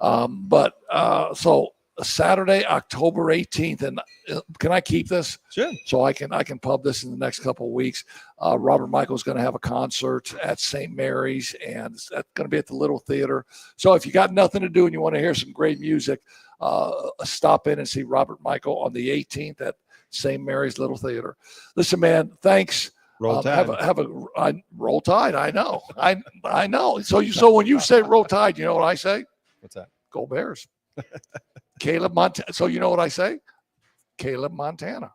So Saturday, October 18th, and can I keep this? Sure. So I can pub this in the next couple of weeks. Robert Michael's going to have a concert at St. Mary's, and it's going to be at the Little Theater. So if you got nothing to do and you want to hear some great music, stop in and see Robert Michael on the 18th at St. Mary's Little Theater. Listen, man, thanks. Roll Tide. Roll Tide. I know. I know. So when you say Roll Tide, you know what I say? What's that? Go Bears. Caleb Montana. So you know what I say? Caleb Montana.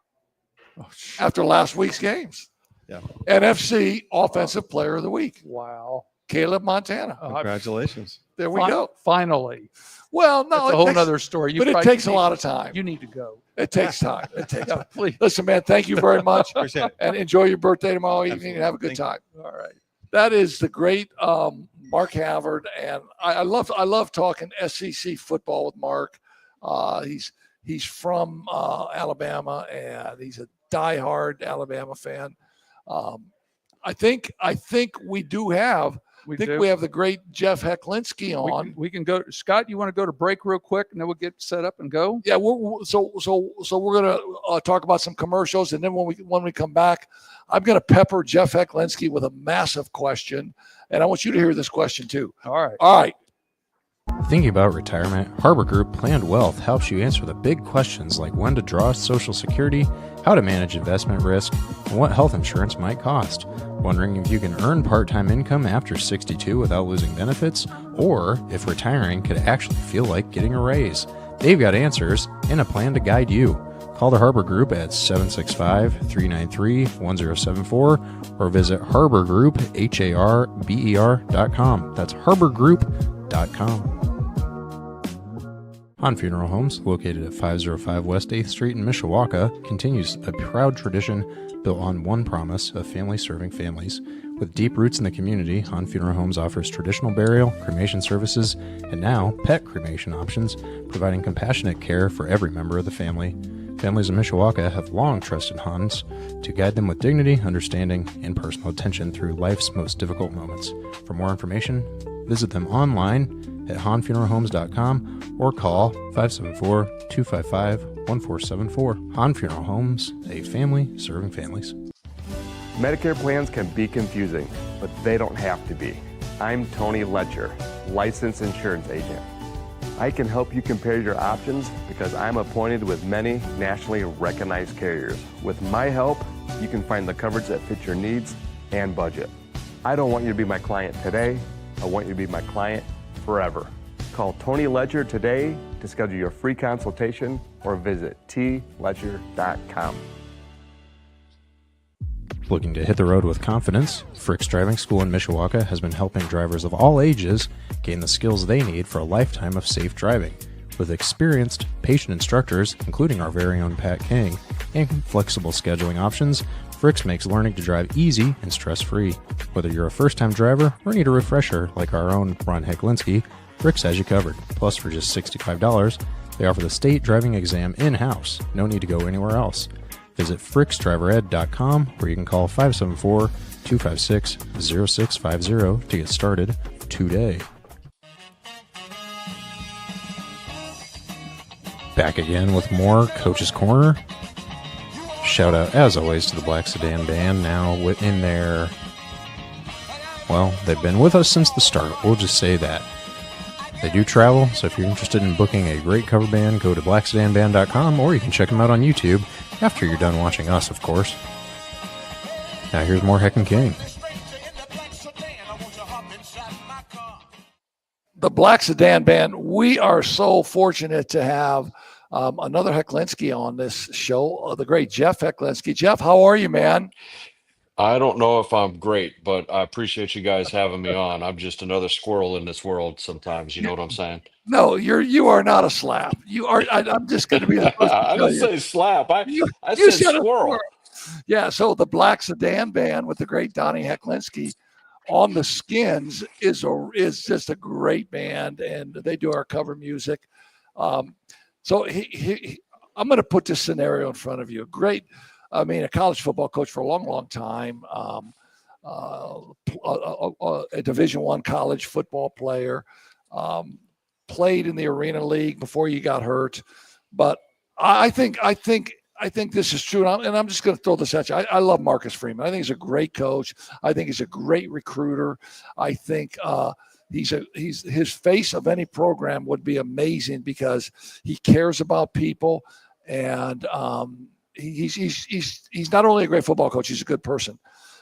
After last week's games. Yeah. NFC Offensive Player of the Week. Wow. Caleb Montana. Congratulations. There we go. Finally. Well, no, That's a whole nother story. But it takes a lot of time. You need to go. It takes time. It takes Yeah, time. please. Listen, man, thank you very much. Appreciate it. And enjoy your birthday tomorrow evening Absolutely. and have a good Thank you. time. All right. That is the great Mark Havard. And I love talking SEC football with Mark. He's from Alabama, and he's a diehard Alabama fan. I think we do have We have the great Jeff Hecklinski on. We can go. Scott, you want to go to break real quick, and then we'll get set up and go. Yeah, so we're gonna talk about some commercials, and then when we come back, I'm gonna pepper Jeff Hecklinski with a massive question, and I want you to hear this question too. All right. All right. Thinking about retirement, Harbor Group Planned Wealth helps you answer the big questions like when to draw Social Security, how to manage investment risk, and what health insurance might cost. Wondering if you can earn part-time income after 62 without losing benefits, or if retiring could actually feel like getting a raise. They've got answers and a plan to guide you. Call the Harbor Group at 765-393-1074 or visit harborgroup.com. That's harborgroup.com. Han Funeral Homes, located at 505 West 8th Street in Mishawaka, continues a proud tradition built on one promise of family serving families. With deep roots in the community, Han Funeral Homes offers traditional burial, cremation services, and now pet cremation options, providing compassionate care for every member of the family. Families in Mishawaka have long trusted Hans to guide them with dignity, understanding, and personal attention through life's most difficult moments. For more information, visit them online at hanfuneralhomes.com or call 574-255-1474. Han Funeral Homes, a family serving families. Medicare plans can be confusing, but they don't have to be. I'm Tony Ledger, licensed insurance agent. I can help you compare your options because I'm appointed with many nationally recognized carriers. With my help, you can find the coverage that fits your needs and budget. I don't want you to be my client today. I want you to be my client forever. Call Tony Ledger today to schedule your free consultation or visit tledger.com. Looking to hit the road with confidence? Frick's Driving School in Mishawaka has been helping drivers of all ages gain the skills they need for a lifetime of safe driving. With experienced, patient instructors, including our very own Pat King, and flexible scheduling options, Frick's makes learning to drive easy and stress-free. Whether you're a first-time driver or need a refresher like our own Ron Hecklinski, Frick's has you covered. Plus, for just $65, they offer the state driving exam in-house. No need to go anywhere else. Visit fricksdrivered.com or you can call 574-256-0650 to get started today. Back again with more Coach's Corner. Shout out, as always, to the Black Sedan Band, now in their, well, they've been with us since the start. We'll just say that. They do travel, so if you're interested in booking a great cover band, go to blacksedanband.com, or you can check them out on YouTube after you're done watching us, of course. Now here's more Heck and King. The Black Sedan Band, we are so fortunate to have another Hecklinski on this show, the great Jeff Hecklinski. Jeff, how are you, man? I don't know if I'm great, but I appreciate you guys having me on. I'm just another squirrel in this world sometimes. You know what I'm saying? No, you are not a slap. You are. I'm just going to be the first to I tell didn't you. say slap. I You said said a squirrel. Yeah, so the Black Sedan Band with the great Donnie Hecklinski on the Skins is just a great band, and they do our cover music. So I'm going to put this scenario in front of you. A college football coach for a long, long time, a Division I college football player, played in the Arena League before you got hurt. But I think this is true, and I'm just going to throw this at you. I love Marcus Freeman. I think he's a great coach. I think he's a great recruiter. I think his face of any program would be amazing because he cares about people, and he's not only a great football coach, he's a good person.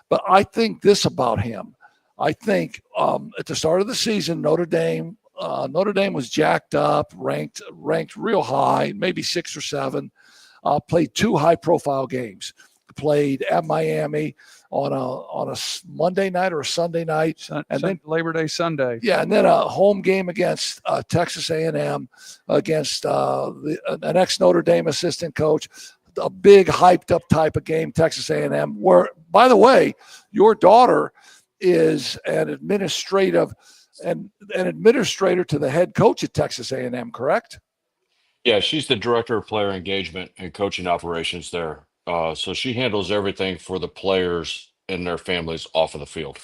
But I think this about him. I think at the start of the season, Notre Dame was jacked up, ranked real high, maybe 6 or 7. Played 2 high-profile games. played at Miami on a Monday night or a Sunday night, and then Labor Day Sunday. Yeah, and then a home game against Texas A&M against an ex-Notre Dame assistant coach. A big hyped up type of game, Texas A&M. Where, by the way, your daughter is an administrator to the head coach at Texas A&M, correct? Yeah, she's the director of player engagement and coaching operations there. So she handles everything for the players and their families off of the field.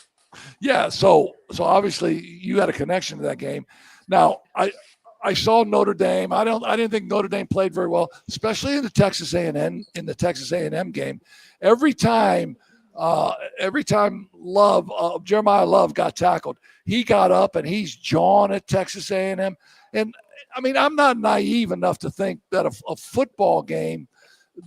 Yeah, so obviously you had a connection to that game. Now I saw Notre Dame. I didn't think Notre Dame played very well, especially in the Texas A&M game. Every time Jeremiah Love got tackled, he got up and he's jawing at Texas A&M. And I mean, I'm not naive enough to think that a football game,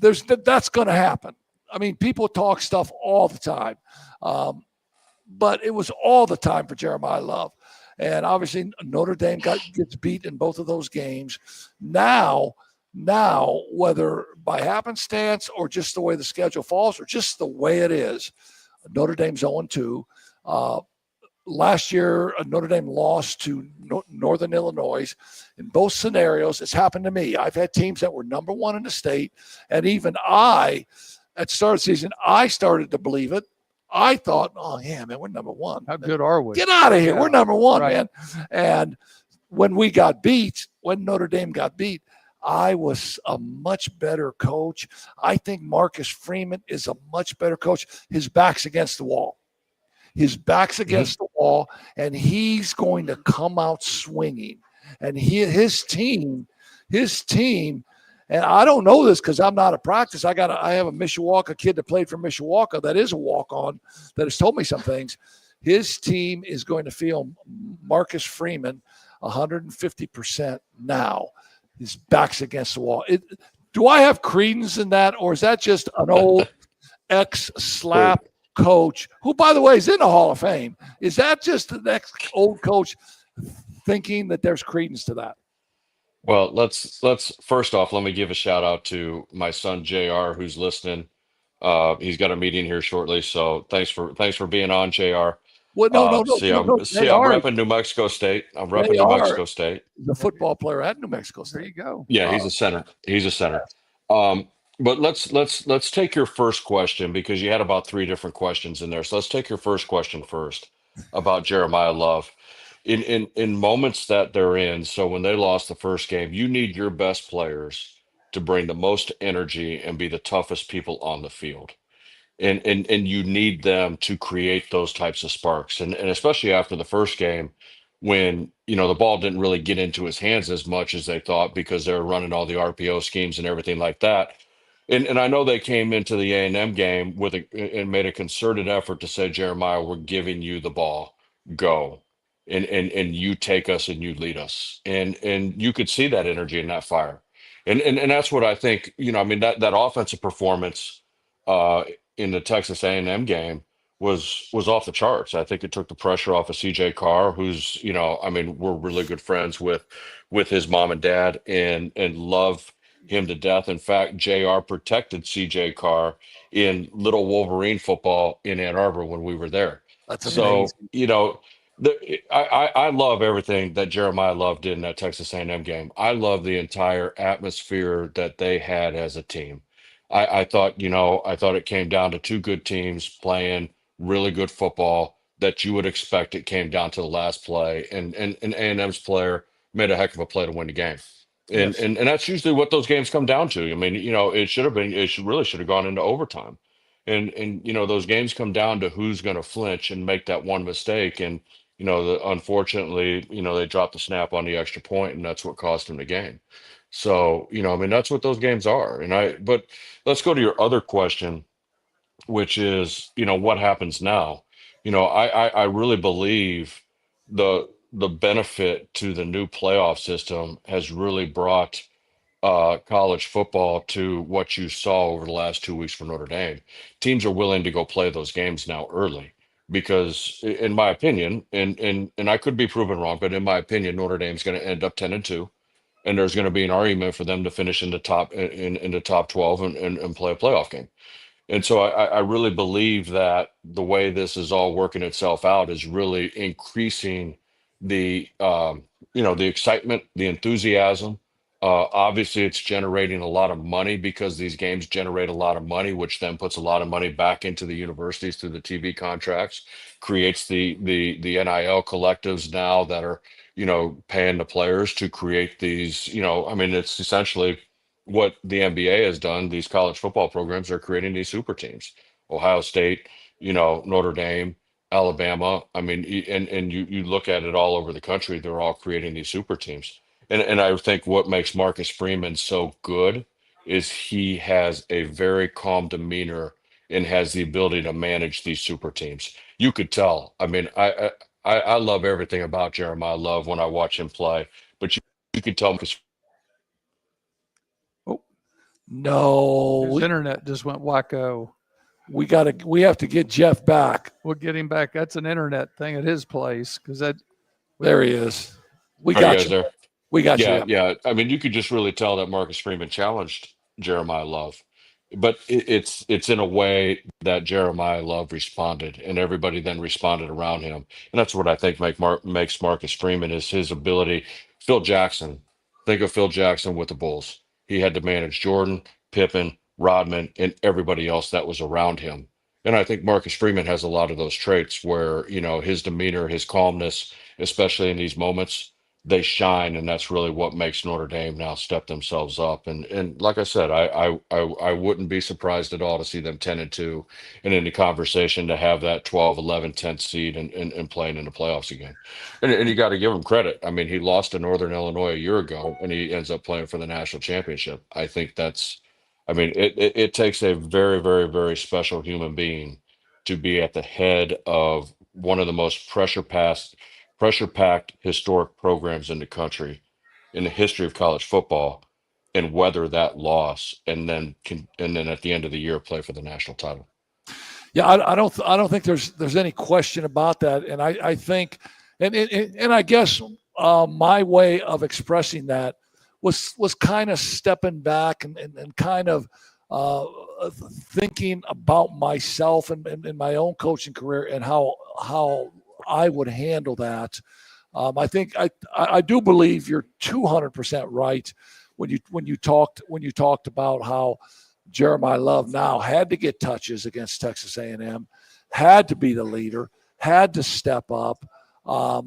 that's going to happen. I mean, people talk stuff all the time, but it was all the time for Jeremiah Love. And obviously, Notre Dame gets beat in both of those games. Now, whether by happenstance or just the way the schedule falls or just the way it is, Notre Dame's 0-2. Last year, Notre Dame lost to Northern Illinois. In both scenarios, it's happened to me. I've had teams that were number one in the state, and even at the start of the season, I started to believe it. I thought, oh, yeah, man, we're number one. How good are we? Get out of here. Yeah. We're number one, Right. man. And when Notre Dame got beat, I was a much better coach. I think Marcus Freeman is a much better coach. His back's against the wall. The wall, and he's going to come out swinging. And his team, and I don't know this because I'm not at practice. I have a Mishawaka kid that played for Mishawaka that is a walk-on that has told me some things. His team is going to feel Marcus Freeman 150% now. His back's against the wall. Do I have credence in that, or is that just an old ex-slap coach who, by the way, is in the Hall of Fame? Is that just the next old coach thinking that there's credence to that? Well, let's first off, let me give a shout out to my son JR who's listening. He's got a meeting here shortly, so thanks for being on, JR. Well, no. I'm repping New Mexico State. I'm repping New Mexico State. The football player at New Mexico State. There you go. Yeah, he's a center. But let's take your first question because you had about 3 different questions in there. So let's take your first question first about Jeremiah Love. In moments that they're in, so when they lost the first game, you need your best players to bring the most energy and be the toughest people on the field. And you need them to create those types of sparks. And especially after the first game, when the ball didn't really get into his hands as much as they thought because they were running all the RPO schemes and everything like that. And I know they came into the A&M game and made a concerted effort to say, Jeremiah, we're giving you the ball, go, and you take us and you lead us, and you could see that energy and that fire, and that's what I think. That offensive performance in the Texas A&M game was off the charts. I think it took the pressure off of CJ Carr, who's we're really good friends with his mom and dad, and love him to death. In fact, JR protected CJ Carr in Little Wolverine football in Ann Arbor when we were there. That's amazing. So, I love everything that Jeremiah Love did in that Texas A&M game. I love the entire atmosphere that they had as a team. I thought it came down to 2 good teams playing really good football that you would expect. It came down to the last play, and A&M's player made a heck of a play to win the game. And, Yes. and that's usually what those games come down to. It really should have gone into overtime. And those games come down to who's going to flinch and make that one mistake. And unfortunately, they dropped the snap on the extra point, and that's what cost them the game. So, that's what those games are. But let's go to your other question, which is, what happens now? I really believe the benefit to the new playoff system has really brought college football to what you saw over the last 2 weeks for Notre Dame. Teams are willing to go play those games now early because, in my opinion, and I could be proven wrong, but in my opinion, Notre Dame's going to end up 10-2, and there's going to be an argument for them to finish in the top 12 and play a playoff game. And so I really believe that the way this is all working itself out is really increasing the the excitement, the enthusiasm. Obviously, it's generating a lot of money because these games generate a lot of money, which then puts a lot of money back into the universities through the TV contracts, creates the NIL collectives now that are paying the players to create these. I mean, it's essentially what the NBA has done. These college football programs are creating these super teams. Ohio State, Notre Dame, Alabama. I mean, and you look at it all over the country, they're all creating these super teams. And I think what makes Marcus Freeman so good is he has a very calm demeanor and has the ability to manage these super teams. You could tell. I mean, I love everything about Jeremiah Love when I watch him play, but you could tell Marcus. No, His internet just went wacko. we have to get Jeff back. We'll get him back. That's an internet thing at his place because There he is. We Are you got guys you. there? We got Yeah, you. yeah. I mean, you could just really tell that Marcus Freeman challenged Jeremiah Love, but it's in a way that Jeremiah Love responded, and everybody then responded around him, and that's what I think makes Marcus Freeman is his ability. Phil Jackson, think of Phil Jackson with the Bulls. He had to manage Jordan, Pippen, Rodman, and everybody else that was around him. And I think Marcus Freeman has a lot of those traits where, his demeanor, his calmness, especially in these moments, they shine, and that's really what makes Notre Dame now step themselves up. And like I said, I wouldn't be surprised at all to see them 10-2 and in the conversation to have that 12, 11, 10th seed and playing in the playoffs again. And you got to give him credit. I mean, he lost to Northern Illinois a year ago, and he ends up playing for the national championship. I think I mean, it takes a very, very, very special human being to be at the head of one of the most pressure-packed historic programs in the country in the history of college football and weather that loss and then at the end of the year play for the national title. Yeah, I don't think there's any question about that, and I think, and I guess my way of expressing that was kind of stepping back and kind of thinking about myself and my own coaching career and how I would handle that. I think I do believe you're 200% right when you talked about how Jeremiah Love now had to get touches against Texas A&M, had to be the leader, had to step up. I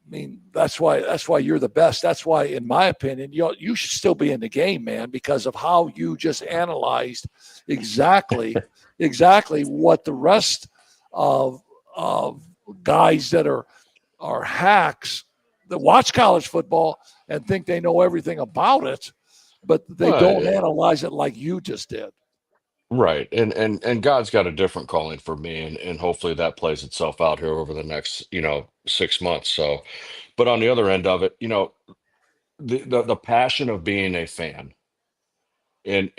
mean, that's why you're the best. That's why, in my opinion, you should still be in the game, man, because of how you just analyzed exactly what the rest of guys that are hacks that watch college football and think they know everything about it, but they don't analyze it like you just did. Right. And God's got a different calling for me, and hopefully that plays itself out here over the next 6 months. So, but on the other end of it, the passion of being a fan. And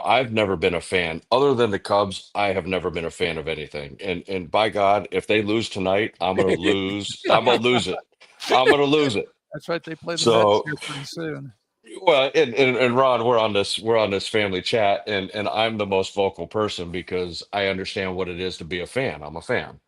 I've never been a fan other than the Cubs. I have never been a fan of anything. And by God, if they lose tonight, I'm gonna lose. I'm gonna lose it. I'm gonna lose it. that's right. They play the Mets So, here pretty soon. well, and Ron, we're on this family chat, and I'm the most vocal person because I understand what it is to be a fan. I'm a fan.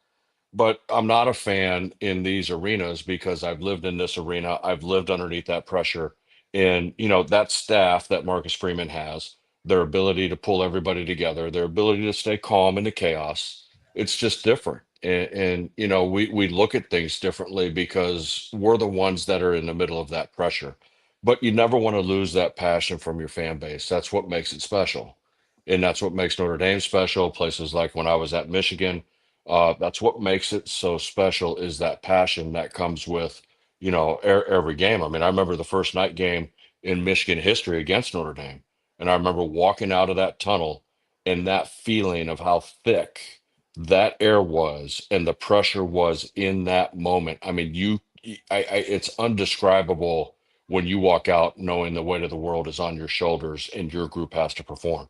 But I'm not a fan in these arenas because I've lived in this arena. I've lived underneath that pressure. And, that staff that Marcus Freeman has, their ability to pull everybody together, their ability to stay calm in the chaos, it's just different. And we look at things differently because we're the ones that are in the middle of that pressure. But you never want to lose that passion from your fan base. That's what makes it special. And that's what makes Notre Dame special. Places like when I was at Michigan, that's what makes it so special is that passion that comes with, every game. I mean, I remember the first night game in Michigan history against Notre Dame. And I remember walking out of that tunnel and that feeling of how thick that air was and the pressure was in that moment. I mean, it's undescribable when you walk out knowing the weight of the world is on your shoulders and your group has to perform.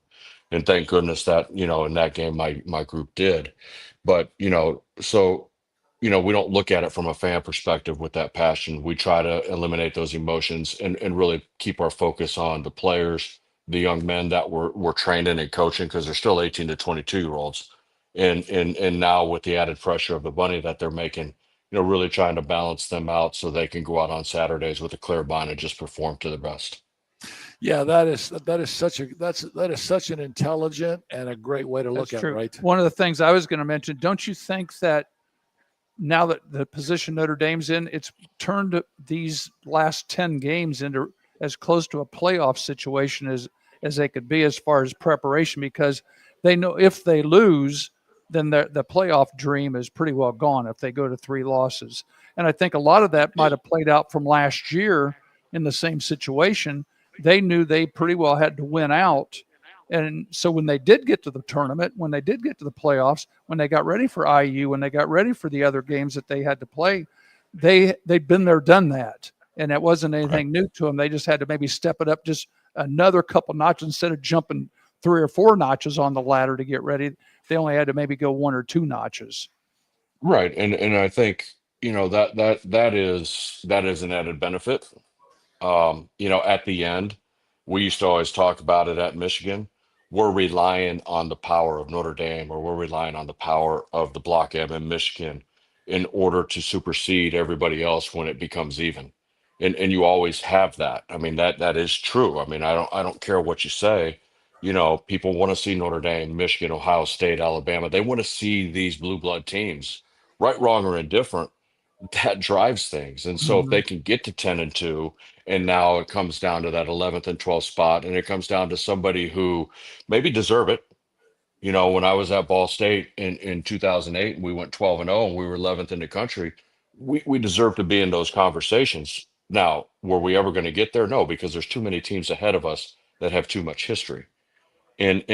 And thank goodness that, in that game, my group did. But, so, we don't look at it from a fan perspective with that passion. We try to eliminate those emotions and really keep our focus on the players, the young men that we're training and coaching, because they're still 18 to 22-year-olds. And now with the added pressure of the money that they're making, really trying to balance them out so they can go out on Saturdays with a clear mind and just perform to their best. Yeah, that is such an intelligent and a great way to look at it, right? One of the things I was going to mention, don't you think that now that the position Notre Dame's in, it's turned these last 10 games into as close to a playoff situation as they could be as far as preparation, because they know if they lose, then the playoff dream is pretty well gone if they go to 3 losses. And I think a lot of that might have played out from last year in the same situation. They knew they pretty well had to win out. And so when they did get to the tournament, when they did get to the playoffs, when they got ready for IU, when they got ready for the other games that they had to play, they'd been there, done that. And it wasn't anything new to them. They just had to maybe step it up just another couple notches instead of jumping 3 or 4 notches on the ladder to get ready. They only had to maybe go 1 or 2 notches. Right. And I think, that is an added benefit. At the end, we used to always talk about it at Michigan. We're relying on the power of Notre Dame, or we're relying on the power of the Block M in Michigan in order to supersede everybody else when it becomes even. And you always have that. I mean, that is true. I mean, I don't care what you say. People want to see Notre Dame, Michigan, Ohio State, Alabama. They want to see these blue blood teams, right, wrong, or indifferent. That drives things. And so if they can get to 10-2, and now it comes down to that 11th and 12th spot, and it comes down to somebody who maybe deserve it. When I was at Ball State in 2008, and we went 12-0, and we were 11th in the country, we deserve to be in those conversations. Now, were we ever going to get there? No, because there's too many teams ahead of us that have too much history. And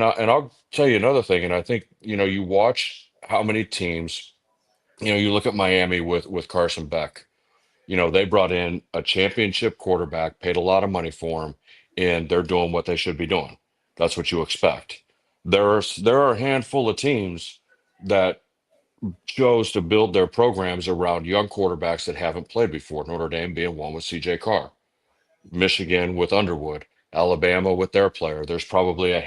I'll tell you another thing. And I think, you watch how many teams, you look at Miami with Carson Beck. They brought in a championship quarterback, paid a lot of money for him, and they're doing what they should be doing. That's what you expect. There are a handful of teams that chose to build their programs around young quarterbacks that haven't played before. Notre Dame being one with CJ Carr, Michigan with Underwood, Alabama with their player. There's probably a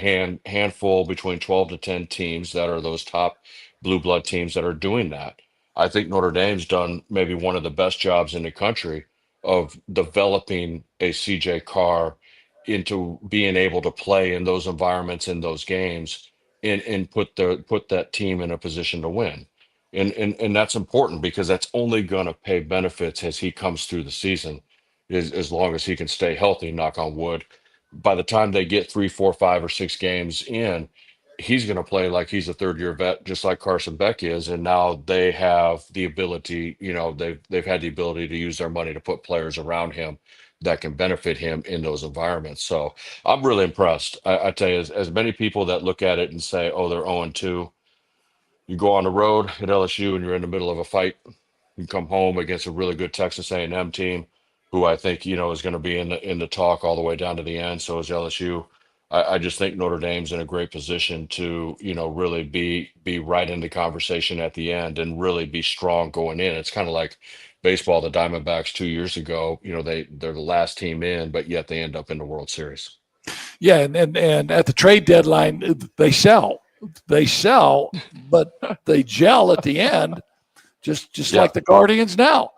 handful between 12 to 10 teams that are those top blue blood teams that are doing that. I think Notre Dame's done maybe one of the best jobs in the country of developing a CJ Carr into being able to play in those environments, in those games, and put that team in a position to win. And that's important, because that's only going to pay benefits as he comes through the season, as long as he can stay healthy, knock on wood. By the time they get 3, 4, 5, or 6 games in, he's going to play like he's a 3rd-year vet, just like Carson Beck is. And now they have the ability, they've had the ability to use their money to put players around him that can benefit him in those environments. So I'm really impressed. I tell you, as many people that look at it and say, oh, they're 0-2, you go on the road at LSU and you're in the middle of a fight. You come home against a really good Texas A&M team, who I think is going to be in the talk all the way down to the end. So is LSU. I just think Notre Dame's in a great position to really be right in the conversation at the end and really be strong going in. It's kind of like baseball. The Diamondbacks 2 years ago, they're the last team in, but yet they end up in the World Series. Yeah, and at the trade deadline, they sell, but they gel at the end, just like the Guardians now.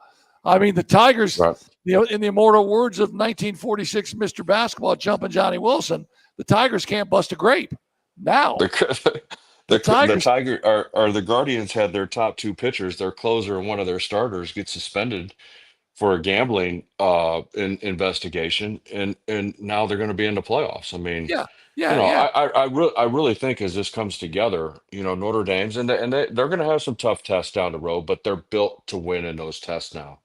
I mean, the Tigers, Right. in the immortal words of 1946 Mr. Basketball, Jumpin' Johnny Wilson, the Tigers can't bust a grape now. The Guardians had their top 2 pitchers, their closer and one of their starters, get suspended for a gambling investigation, and now they're going to be in the playoffs. I mean, Yeah. I really think as this comes together, Notre Dame's and they're going to have some tough tests down the road, but they're built to win in those tests now,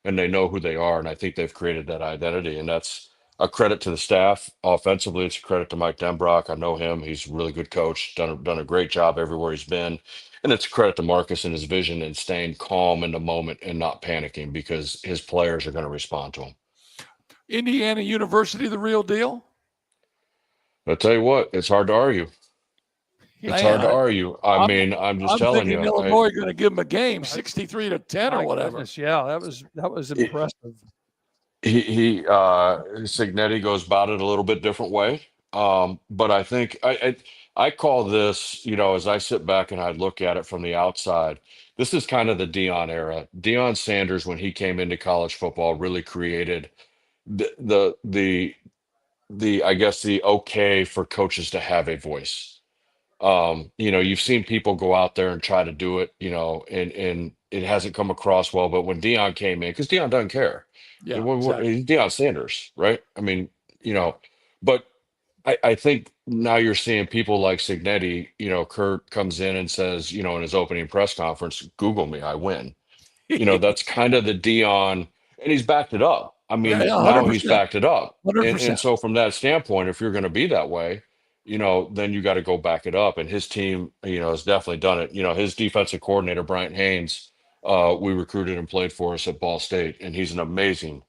and they know who they are, and I think they've created that identity, and that's a credit to the staff. Offensively, it's a credit to Mike Denbrock. I know him; he's a really good coach, done a great job everywhere he's been. And it's a credit to Marcus and his vision and staying calm in the moment and not panicking, because his players are going to respond to him. Indiana University, the real deal? I tell you what, it's hard to argue. It's hard to argue. I mean, I'm just telling you. Illinois going to give them a game, 63-10 or whatever. Goodness, yeah, that was impressive. Signetti goes about it a little bit different way. But I think I call this, as I sit back and I look at it from the outside, this is kind of the Dion era. Deion Sanders, when he came into college football, really created the I guess the okay for coaches to have a voice. You've seen people go out there and try to do it, and it hasn't come across well. But when Dion came in, because Dion doesn't care. Yeah, exactly. He's Deion Sanders, right? I mean, but I think now you're seeing people like Signetti, Kurt comes in and says, in his opening press conference, Google me, I win. That's kind of the Dion, and he's backed it up. I Yeah, mean, yeah, now he's 100%. backed it up. And 100%. so from that standpoint, if you're going to be that way, then you got to go back it up. And his team, has definitely done it. His defensive coordinator, Bryant Haynes, we recruited and played for us at Ball State, and he's an amazing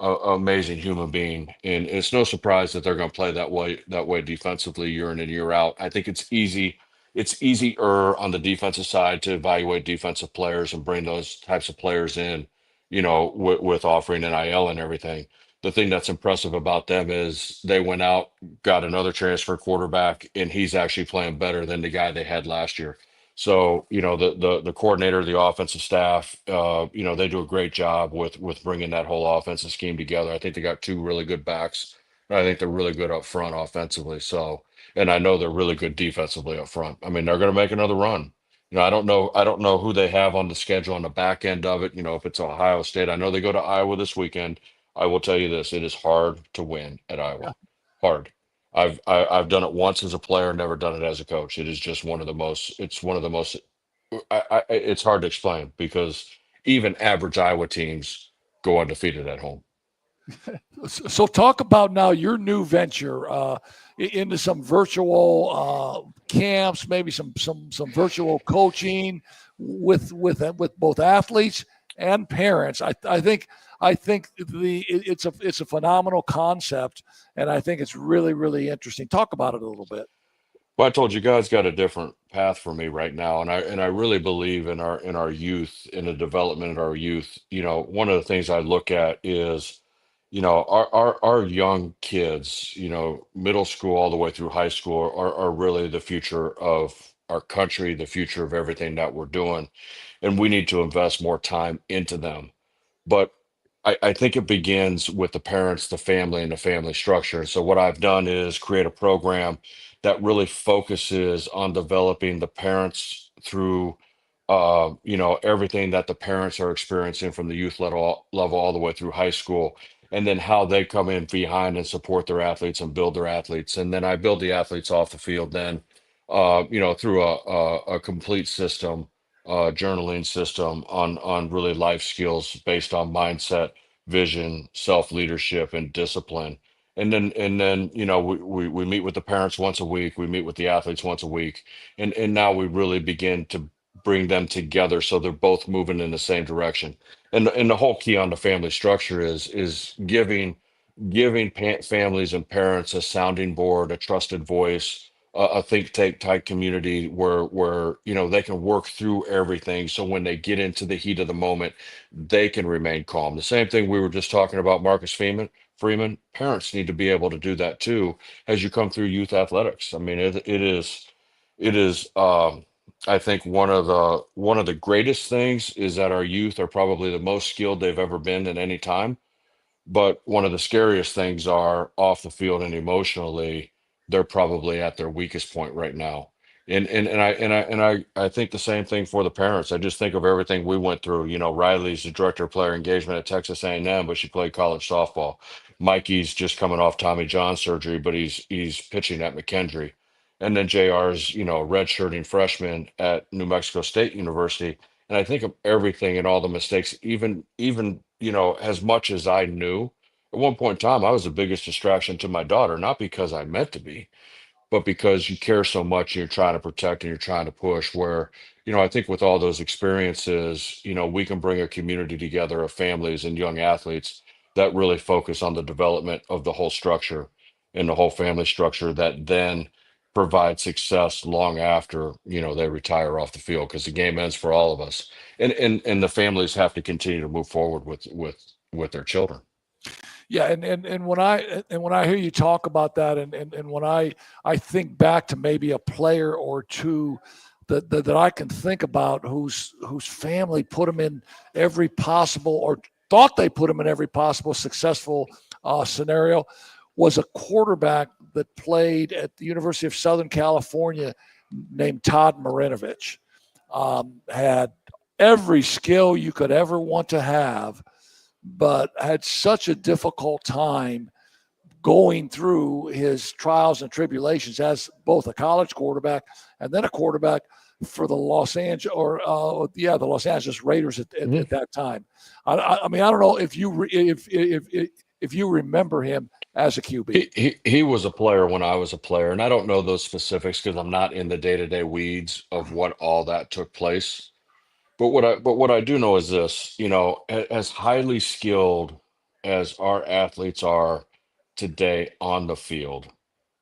human being. And it's no surprise that they're going to play that way defensively year in and year out. I think it's easier on the defensive side to evaluate defensive players and bring those types of players in, with offering NIL and everything. The thing that's impressive about them is they went out, got another transfer quarterback, and he's actually playing better than the guy they had last year. So, the coordinator, the offensive staff, they do a great job with bringing that whole offensive scheme together. I think they got two really good backs. And I think they're really good up front offensively. So, and I know they're really good defensively up front. I mean, they're going to make another run. I don't know who they have on the schedule on the back end of it. If it's Ohio State, I know they go to Iowa this weekend. I will tell you this: it is hard to win at Yeah. Iowa. Hard. I've done it once as a player, never done it as a coach. It is just one of the most. It's one of the most. It's hard to explain because even average Iowa teams go undefeated at home. So talk about now your new venture into some virtual camps, maybe some virtual coaching with both athletes and parents. I think it's a phenomenal concept, and I think it's really, really interesting. Talk about it a little bit. Well, I told you guys got a different path for me right now, and I really believe in our youth, in the development of our youth. One of the things I look at is, our young kids, middle school all the way through high school are really the future of our country, the future of everything that we're doing, and we need to invest more time into them. But I think it begins with the parents, the family, and the family structure. So what I've done is create a program that really focuses on developing the parents through, everything that the parents are experiencing from the youth level all the way through high school, and then how they come in behind and support their athletes and build their athletes. And then I build the athletes off the field then, through a complete system, journaling system on really life skills based on mindset, vision, self leadership, and discipline. And then we meet with the parents once a week. We meet with the athletes once a week, and now we really begin to bring them together so they're both moving in the same direction. And the whole key on the family structure is giving families and parents a sounding board, a trusted voice, a think tank type community where they can work through everything. So when they get into the heat of the moment, they can remain calm. The same thing we were just talking about, Marcus Freeman. Parents need to be able to do that too as you come through youth athletics. I mean, it is. I think one of the greatest things is that our youth are probably the most skilled they've ever been at any time. But one of the scariest things are off the field and emotionally, they're probably at their weakest point right now. And I think the same thing for the parents. I just think of everything we went through. Riley's the director of player engagement at Texas A&M, but she played college softball. Mikey's just coming off Tommy John surgery, but he's pitching at McKendree. And then JR's, redshirting freshman at New Mexico State University. And I think of everything and all the mistakes, even as much as I knew, at one point in time, I was the biggest distraction to my daughter, not because I meant to be, but because you care so much and you're trying to protect and you're trying to push. Where, I think with all those experiences, we can bring a community together of families and young athletes that really focus on the development of the whole structure and the whole family structure that then provide success long after, they retire off the field, because the game ends for all of us. And the families have to continue to move forward with their children. Yeah, and when I hear you talk about that, and when I think back to maybe a player or two that I can think about whose family put them in every possible, or thought they put them in every possible successful scenario, was a quarterback that played at the University of Southern California named Todd Marinovich. Had every skill you could ever want to have, but had such a difficult time going through his trials and tribulations as both a college quarterback and then a quarterback for the Los Angeles Raiders at that time. I mean, I don't know if you remember him as a QB. He was a player when I was a player, and I don't know those specifics because I'm not in the day-to-day weeds of what all that took place. But what I do know is this, as highly skilled as our athletes are today on the field,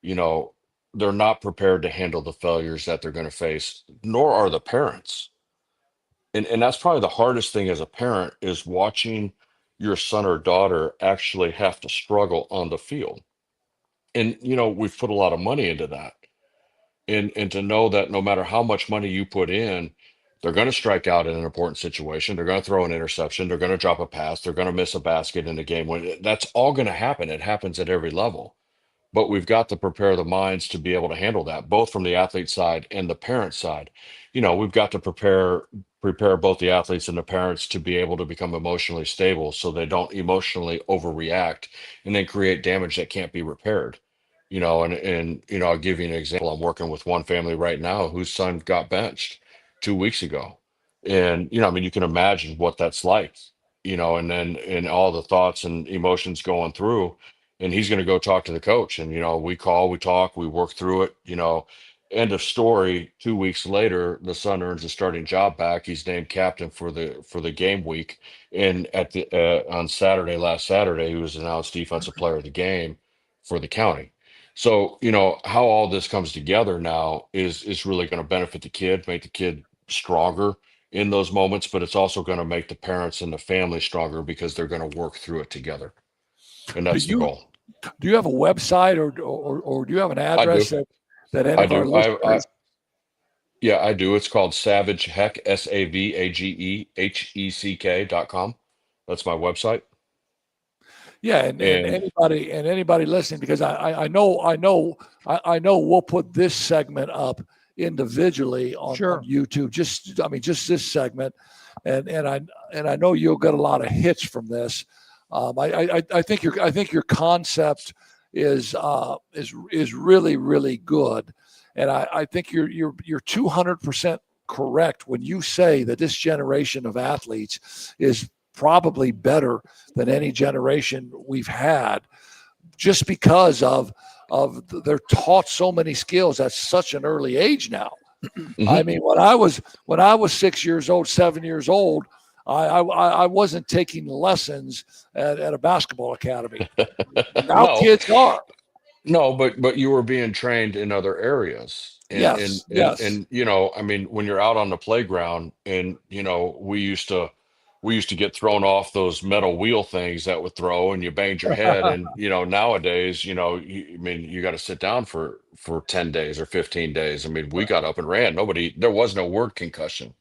you know, they're not prepared to handle the failures that they're going to face, nor are the parents. And that's probably the hardest thing as a parent is watching your son or daughter actually have to struggle on the field. And we've put a lot of money into that. And to know that no matter how much money you put in, they're going to strike out in an important situation. They're going to throw an interception. They're going to drop a pass. They're going to miss a basket in a game. That's all going to happen. It happens at every level. But we've got to prepare the minds to be able to handle that, both from the athlete side and the parent side. We've got to prepare both the athletes and the parents to be able to become emotionally stable so they don't emotionally overreact and then create damage that can't be repaired. And I'll give you an example. I'm working with one family right now whose son got benched 2 weeks ago. And I mean, you can imagine what that's like, and then and all the thoughts and emotions going through. And he's going to go talk to the coach. And we call, we talk, we work through it. End of story. 2 weeks later, the son earns a starting job back. He's named captain for the game week. And on last Saturday, he was announced defensive player of the game for the county. So, how all this comes together now is really going to benefit the kid, make the kid stronger in those moments, but it's also going to make the parents and the family stronger because they're going to work through it together. And that's the goal. Do you have a website or do you have an address that any I of our do. listeners? Yeah, I do. It's called Savage Heck, SAVAGEHECK.com. That's my website. Yeah, and anybody listening, because I know we'll put this segment up individually on YouTube. Just this segment, and I know you'll get a lot of hits from this. I think your concept is really, really good, and I think you're 200% correct when you say that this generation of athletes is probably better than any generation we've had, just because of they're taught so many skills at such an early age now. Mm-hmm. I mean, when I was 6 years old, 7 years old, I wasn't taking lessons at a basketball academy. Now kids are. No, but you were being trained in other areas. Yes. And I mean, when you're out on the playground and we used to get thrown off those metal wheel things that would throw and you banged your head. And, nowadays, you got to sit down for 10 days or 15 days. I mean, we got up and ran. There was no word concussion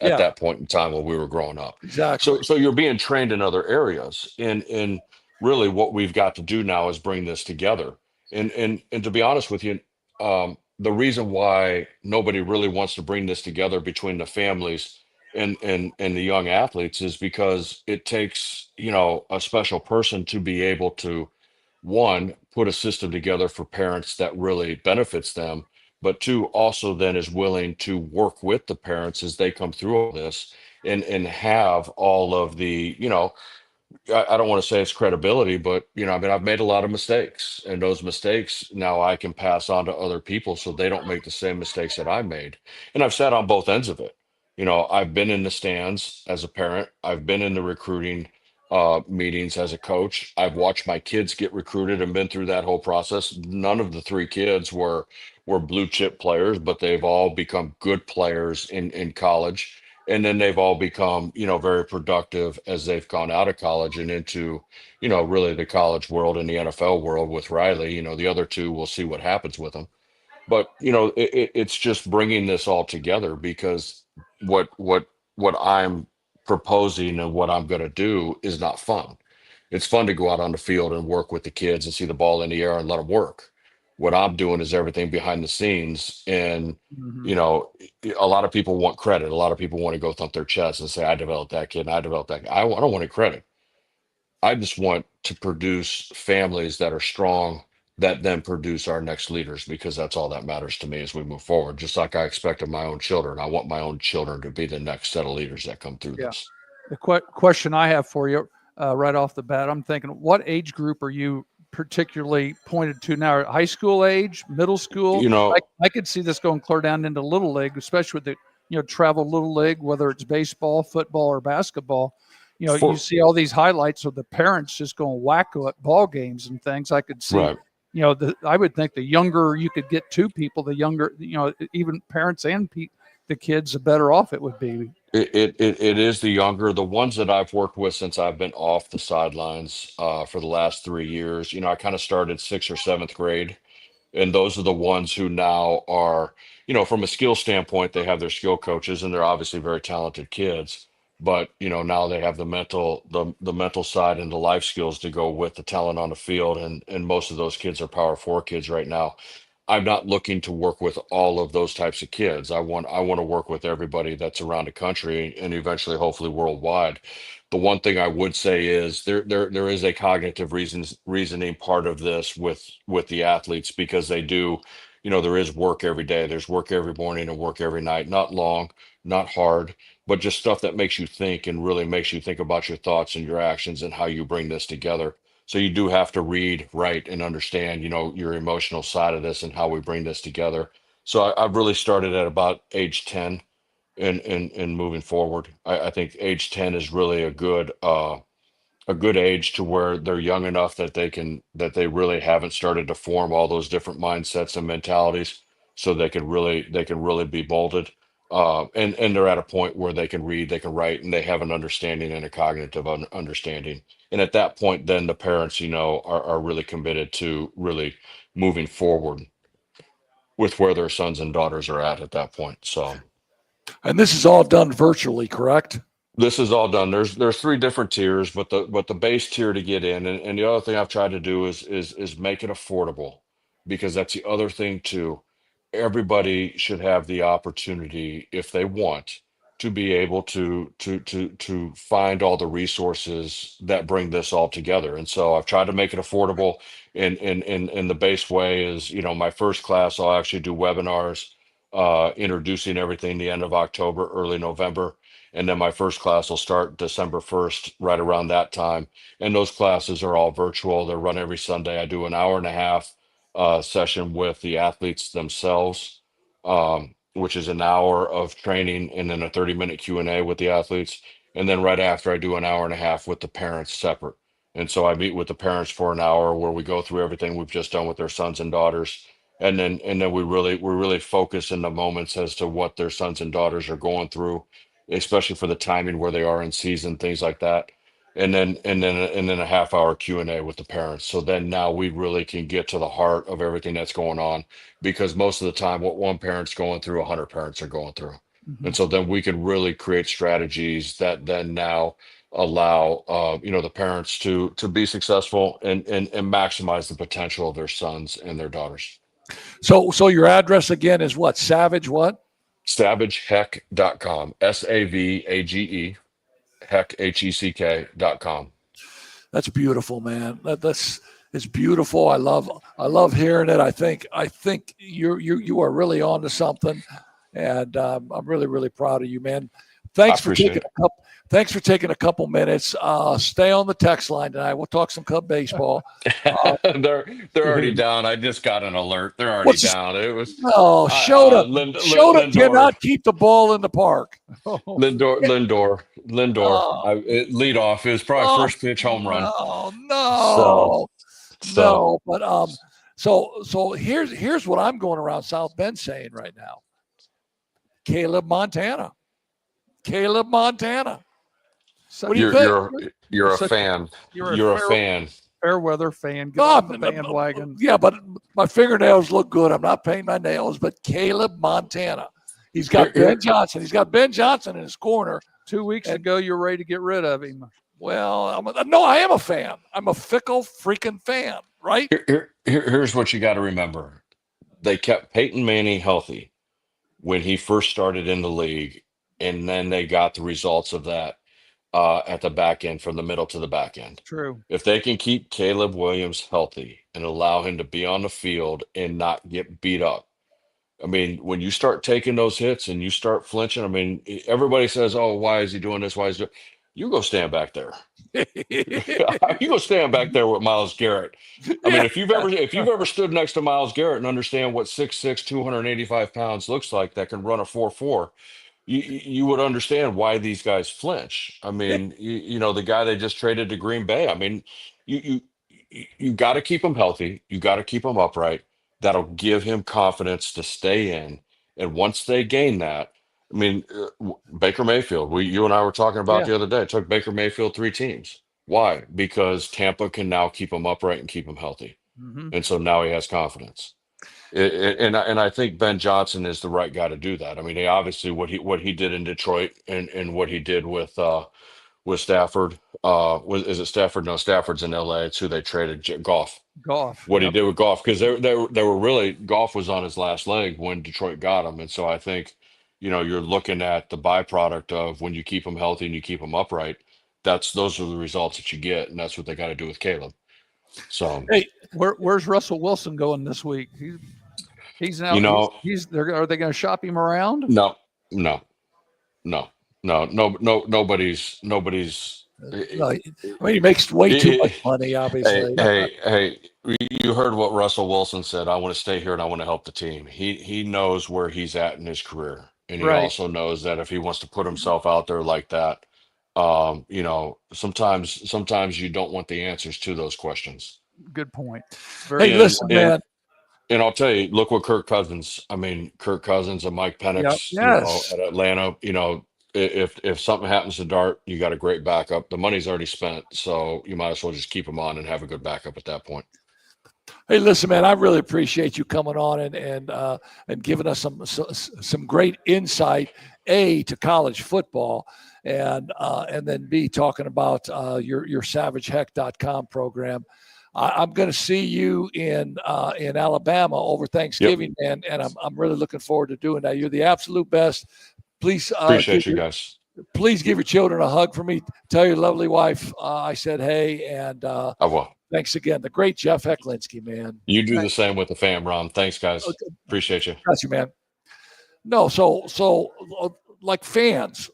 at that point in time when we were growing up. Exactly. So you're being trained in other areas. And really what we've got to do now is bring this together. And to be honest with you, the reason why nobody really wants to bring this together between the families and the young athletes is because it takes a special person to be able to, one, put a system together for parents that really benefits them, but two, also then is willing to work with the parents as they come through all this and have all of the I don't want to say it's credibility, but I mean, I've made a lot of mistakes, and those mistakes now I can pass on to other people so they don't make the same mistakes that I made. And I've sat on both ends of it. I've been in the stands as a parent. I've been in the recruiting meetings as a coach. I've watched my kids get recruited and been through that whole process. None of the three kids were blue chip players, but they've all become good players in college. And then they've all become, very productive as they've gone out of college and into, really the college world and the NFL world with Riley. The other two, we'll see what happens with them. But it's just bringing this all together, because what I'm proposing and what I'm going to do is not fun. It's fun to go out on the field and work with the kids and see the ball in the air and let them work. What I'm doing is everything behind the scenes. And Mhm. a lot of people want credit. A lot of people want to go thump their chest and say, I developed that kid and I developed that guy. I don't want any credit. I just want to produce families that are strong, that then produce our next leaders, because that's all that matters to me as we move forward. Just like I expected my own children, I want my own children to be the next set of leaders that come through Yeah. this. The question I have for you right off the bat, I'm thinking, what age group are you particularly pointed to now? High school age, middle school? You know, I could see this going clear down into little league, especially with the travel little league, whether it's baseball, football, or basketball. You for, see all these highlights of the parents just going wacko at ball games and things. I could see, right. I would think the younger you could get to people, the younger, even parents and the kids, the better off it would be. It is the younger, the ones that I've worked with since I've been off the sidelines for the last 3 years. I kind of started 6th or 7th grade. And those are the ones who now are, from a skill standpoint, they have their skill coaches and they're obviously very talented kids. But, now they have the mental side and the life skills to go with the talent on the field. And most of those kids are Power 4 kids right now. I'm not looking to work with all of those types of kids. I want to work with everybody that's around the country and eventually, hopefully, worldwide. The one thing I would say is there is a cognitive reasoning part of this with the athletes, because they do, there is work every day. There's work every morning and work every night. Not long, not hard, but just stuff that makes you think and really makes you think about your thoughts and your actions and how you bring this together. So you do have to read, write, and understand, your emotional side of this and how we bring this together. So I've really started at about age 10 and moving forward. I think age 10 is really a good age to where they're young enough that they really haven't started to form all those different mindsets and mentalities, so they can really be molded. And they're at a point where they can read, they can write, and they have an understanding and a cognitive understanding. And at that point, then the parents, are really committed to really moving forward with where their sons and daughters are at that point. So. And this is all done virtually, correct? This is all done. There's 3 different tiers, but the base tier to get in, and the other thing I've tried to do is make it affordable, because that's the other thing too. Everybody should have the opportunity, if they want, to be able to find all the resources that bring this all together. And so I've tried to make it affordable. In the base way is, my first class I'll actually do webinars, introducing everything the end of October, early November. And then my first class will start December 1st, right around that time. And those classes are all virtual. They're run every Sunday. I do an hour and a half session with the athletes themselves, which is an hour of training and then a 30-minute Q&A with the athletes. And then right after, I do an hour and a half with the parents separate. And so I meet with the parents for an hour where we go through everything we've just done with their sons and daughters. And then we really focus in the moments as to what their sons and daughters are going through, especially for the timing where they are in season, things like that. And then a half-hour Q&A with the parents. So then now we really can get to the heart of everything that's going on, because most of the time what one parent's going through, 100 parents are going through. And so then we can really create strategies that then now allow the parents to be successful and maximize the potential of their sons and their daughters. So your address again is what? Savage what? SavageHeck.com. SAVAGE heck HECK.com. That's beautiful, man. It's beautiful. I love hearing it. I think you are really on to something, and I'm really, really proud of you, man. Thanks for taking a couple minutes. Stay on the text line tonight. We'll talk some Cub baseball. They're already down. I just got an alert. They're already down. It was Shota cannot keep the ball in the park. Lindor. Lead off. It was probably first pitch home run. No. But so here's what I'm going around South Bend saying right now. Caleb, Montana. Caleb Montana. So What do you You're think? you're a such- fan. You're You're a a fan. fair weather fan. Get No, off the I'm- bandwagon. Yeah, but my fingernails look good. I'm not painting my nails, but Caleb Montana. He's got Here- Ben Johnson. He's got Ben Johnson in his corner. 2 weeks And- ago, you're ready to get rid of him. Well, no, I am a fan. I'm a fickle freaking fan, right? Here's what you got to remember. They kept Peyton Manning healthy when he first started in the league, and then they got the results of that at the back end, from the middle to the back end. True. If they can keep Caleb Williams healthy and allow him to be on the field and not get beat up. I mean, when you start taking those hits and you start flinching, I mean, everybody says, "Oh, why is he doing this? Why is he doing?" You go stand back there. You go stand back there with Myles Garrett. I mean, if you've ever stood next to Myles Garrett and understand what 6'6", 285 pounds looks like, that can run a 4.4, you would understand why these guys flinch. I mean, you know, the guy they just traded to Green Bay. I mean, you got to keep him healthy. You got to keep him upright. That'll give him confidence to stay in. And once they gain that, I mean, Baker Mayfield, you and I were talking about the other day. It took Baker Mayfield 3 teams. Why? Because Tampa can now keep him upright and keep him healthy. Mm-hmm. And so now he has confidence. And I think Ben Johnson is the right guy to do that. I mean, he obviously what he did in Detroit and what he did with Stafford. Is it Stafford? No, Stafford's in LA. It's who they traded. Goff. What he did with Goff, because they were really, Goff was on his last leg when Detroit got him. And so I think, you know, you're looking at the byproduct of when you keep him healthy and you keep him upright. Those are the results that you get, and that's what they got to do with Caleb. So Hey, Where's Russell Wilson going this week? He's now. You know- Are they going to shop him around? no, nobody's. no, I mean, he makes way too much money, obviously. Hey, you heard what Russell Wilson said. I want to stay here and I want to help the team. He knows where he's at in his career. And he Right. also knows that if he wants to put himself out there like that, you know, sometimes you don't want the answers to those questions. Good point. Hey, listen, man. And I'll tell you, look what Kirk Cousins and Mike Penix, Yes. at Atlanta, you know, if something happens to Dart, you got a great backup. The money's already spent, so you might as well just keep him on and have a good backup at that point. Hey, listen, man, I really appreciate you coming on and giving us some great insight, A, to college football, and then B, talking about your SavageHeck.com program. I'm going to see you in Alabama over Thanksgiving, and I'm really looking forward to doing that. You're the absolute best. Please Appreciate you guys. Please give your children a hug for me. Tell your lovely wife I said hey, and I will. thanks again. The great Jeff Hecklinski, man. You do the same with the fam, Ron. Thanks, guys. Appreciate you. Got you, man. No, so like fans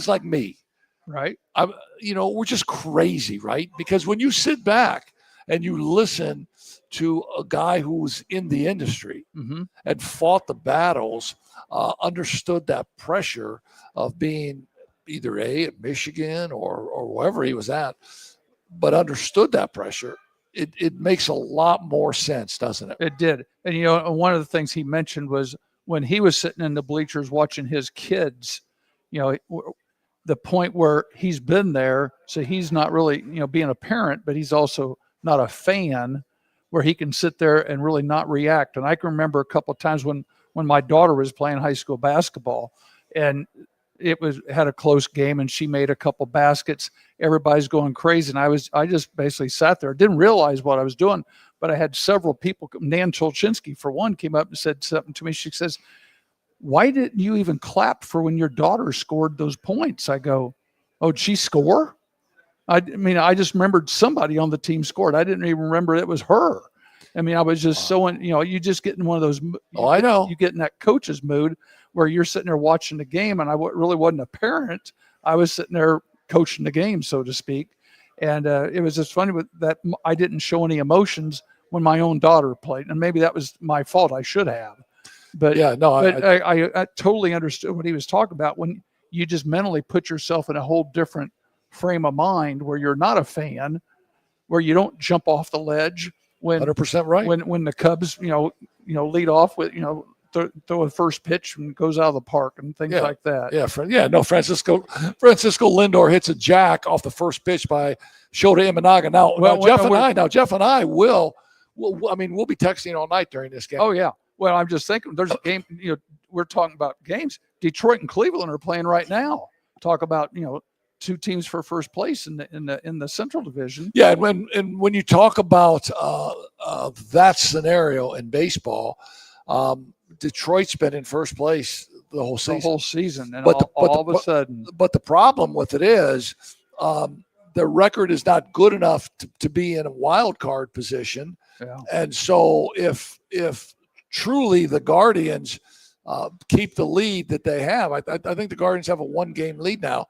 like me, Right. we're just crazy, right? Because when you sit back and you listen to a guy who was in the industry Mm-hmm. and fought the battles, understood that pressure of being either at Michigan or wherever he was at, but understood that pressure, it makes a lot more sense, doesn't it? It did. And, one of the things he mentioned was when he was sitting in the bleachers watching his kids, the point where he's been there. So he's not really, being a parent, but he's also not a fan, where he can sit there and really not react. And I can remember a couple of times when my daughter was playing high school basketball and had a close game and she made a couple baskets, everybody's going crazy. And I just basically sat there, didn't realize what I was doing, but I had several people, Nan Cholchinsky for one, came up and said something to me. She says, "Why didn't you even clap for when your daughter scored those points?" I go, "Oh, did she score?" I mean, I just remembered somebody on the team scored. I didn't even remember it was her. I mean, I was just you just get in one of those. I know. You get in that coach's mood where you're sitting there watching the game, and I really wasn't a parent. I was sitting there coaching the game, so to speak. And it was just funny with that. I didn't show any emotions when my own daughter played, and maybe that was my fault. I should have. But yeah, no, I totally understood what he was talking about when you just mentally put yourself in a whole different frame of mind where you're not a fan, where you don't jump off the ledge when 100% right. When the Cubs, lead off with, throw a first pitch and goes out of the park and things like that. Yeah, no, Francisco Lindor hits a jack off the first pitch by Shota Imanaga. Now Jeff and I will we'll be texting all night during this game. Oh yeah. Well, I'm just thinking there's a game, we're talking about games. Detroit and Cleveland are playing right now. Talk about, two teams for first place in the Central Division. Yeah, and when you talk about that scenario in baseball, Detroit's been in first place the whole season. And all of a sudden. But the problem with it is their record is not good enough to be in a wild card position. Yeah. And so if truly the Guardians keep the lead that they have, I think the Guardians have a 1-game lead now.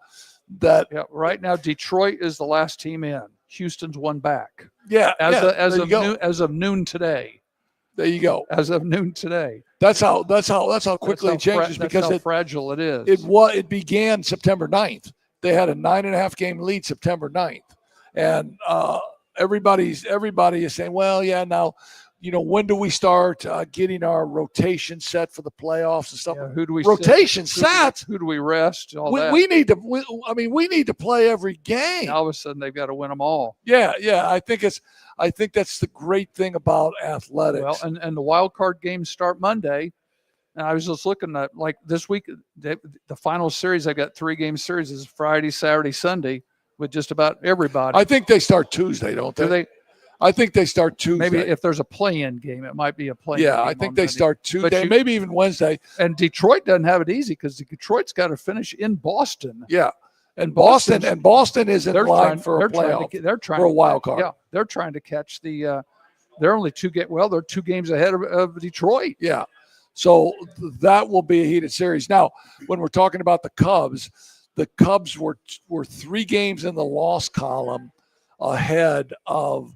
Right now Detroit is the last team in. Houston's one back. Yeah. As of noon today. There you go. As of noon today. That's how quickly it changes because how fragile it is. It began September 9th. They had a 9.5 game lead September 9th. And everybody is saying, well, yeah, now, when do we start getting our rotation set for the playoffs and stuff? Yeah, who do we rotation set? Who do we rest? We need to play every game. And all of a sudden they've got to win them all. Yeah. I think that's the great thing about athletics. Well, and the wild card games start Monday. And I was just looking at this week, the final series. I got 3-game series is Friday, Saturday, Sunday with just about everybody. I think they start Tuesday, don't they? I think they start Tuesday. Maybe if there's a play-in game, it might be a play-in. Yeah, I think they start Tuesday, maybe even Wednesday. And Detroit doesn't have it easy because Detroit's got to finish in Boston. Yeah, and Boston is in line for a playoff. They're trying for a wild card. Yeah, they're trying to catch the. They're only 2 games ahead of Detroit. Yeah, so that will be a heated series. Now, when we're talking about the Cubs were 3 games in the loss column ahead of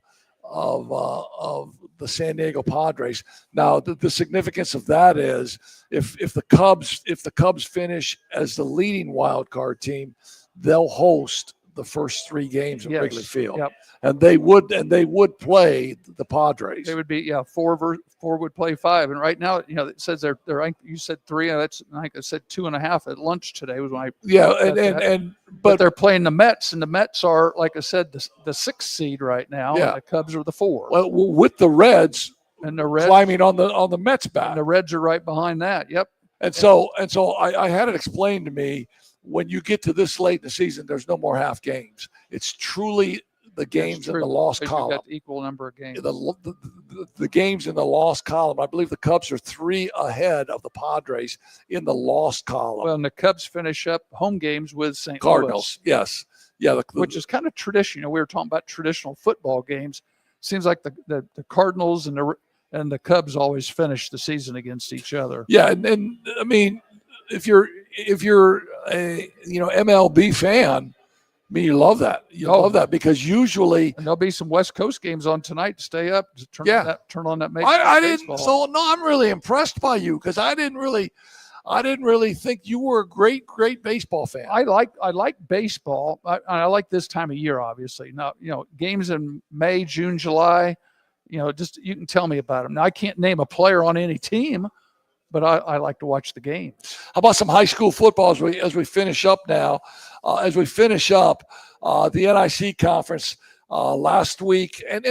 the San Diego Padres. Now, the significance of that is if the Cubs finish as the leading wild card team, they'll host the first 3 games of Wrigley Field. Yep. And they would play the Padres. They would be 4 would play 5, and right now it says they're you said 3. That's I think I said 2.5 at lunch today was when I but they're playing the Mets, and the Mets are, like I said, the 6th seed right now. Yeah. And the Cubs are the 4. Well, with the Reds and the Reds climbing on the Mets back, and the Reds are right behind that. Yep. And so I had it explained to me, when you get to this late in the season, there's no more half games. It's truly the games in the loss column. You've got the equal number of games. The games in the loss column. I believe the Cubs are 3 ahead of the Padres in the loss column. Well, and the Cubs finish up home games with St. Cardinals. Louis. Yes. Yeah. Which is kind of traditional. We were talking about traditional football games. Seems like the Cardinals and the Cubs always finish the season against each other. Yeah, and I mean, if you're a MLB fan, I mean, you love that. You love that because usually there'll be some West Coast games on tonight to stay up. To turn on that. I didn't. So no, I'm really impressed by you because I didn't really think you were a great baseball fan. I like baseball. I like this time of year, obviously. Now, games in May, June, July. Just you can tell me about them. Now, I can't name a player on any team, but I like to watch the games. How about some high school football as we finish up now? The NIC conference last week, and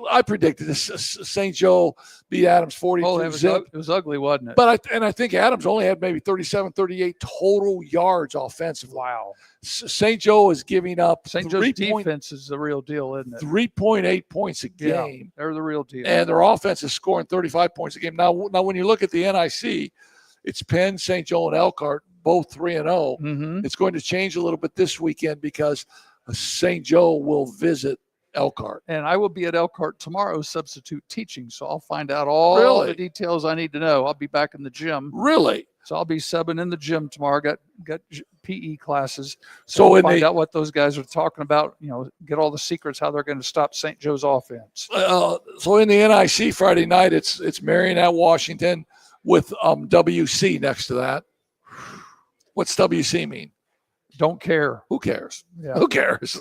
I predicted this. St. Joe beat Adams 42-0. It was ugly, wasn't it? But I think Adams only had maybe 37, 38 total yards offensively. Wow. St. Joe is giving up. St. Joe's defense is the real deal, isn't it? 3.8 points a game. Yeah, they're the real deal. And their offense is scoring 35 points a game. Now when you look at the NIC, it's Penn, St. Joe, and Elkhart, both 3-0. Mm-hmm. It's going to change a little bit this weekend because St. Joe will visit Elkhart. And I will be at Elkhart tomorrow substitute teaching, so I'll find out all the details I need to know. I'll be back in the gym. Really? So I'll be subbing in the gym tomorrow. Got PE classes. So I'll find out what those guys are talking about, get all the secrets, how they're going to stop St. Joe's offense. So in the NIC Friday night, it's Marion at Washington with WC next to that. What's WC mean? Don't care. Who cares? Yeah. Who cares?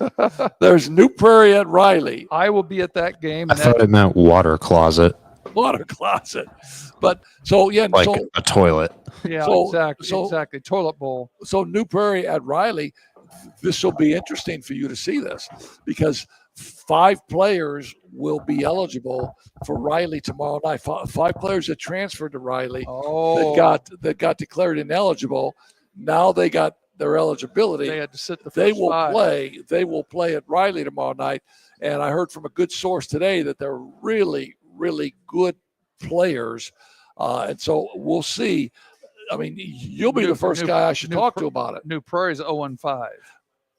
There's New Prairie at Riley. I will be at that game. I thought it meant water closet. water closet. But so yeah, Like so a toilet. Yeah, So- exactly. Exactly. Toilet bowl. so New Prairie at Riley, this will be interesting for you to see this because 5 players will be eligible for Riley tomorrow night. 5 players that transferred to Riley Oh, that got declared ineligible. Now they got their eligibility. they had to sit the first They will 5. play. They will play at Riley tomorrow night. And I heard from a good source today that they're really, really good players. And so we'll see. I mean, you'll be the first guy I should talk to about it. New Prairie's 0-5.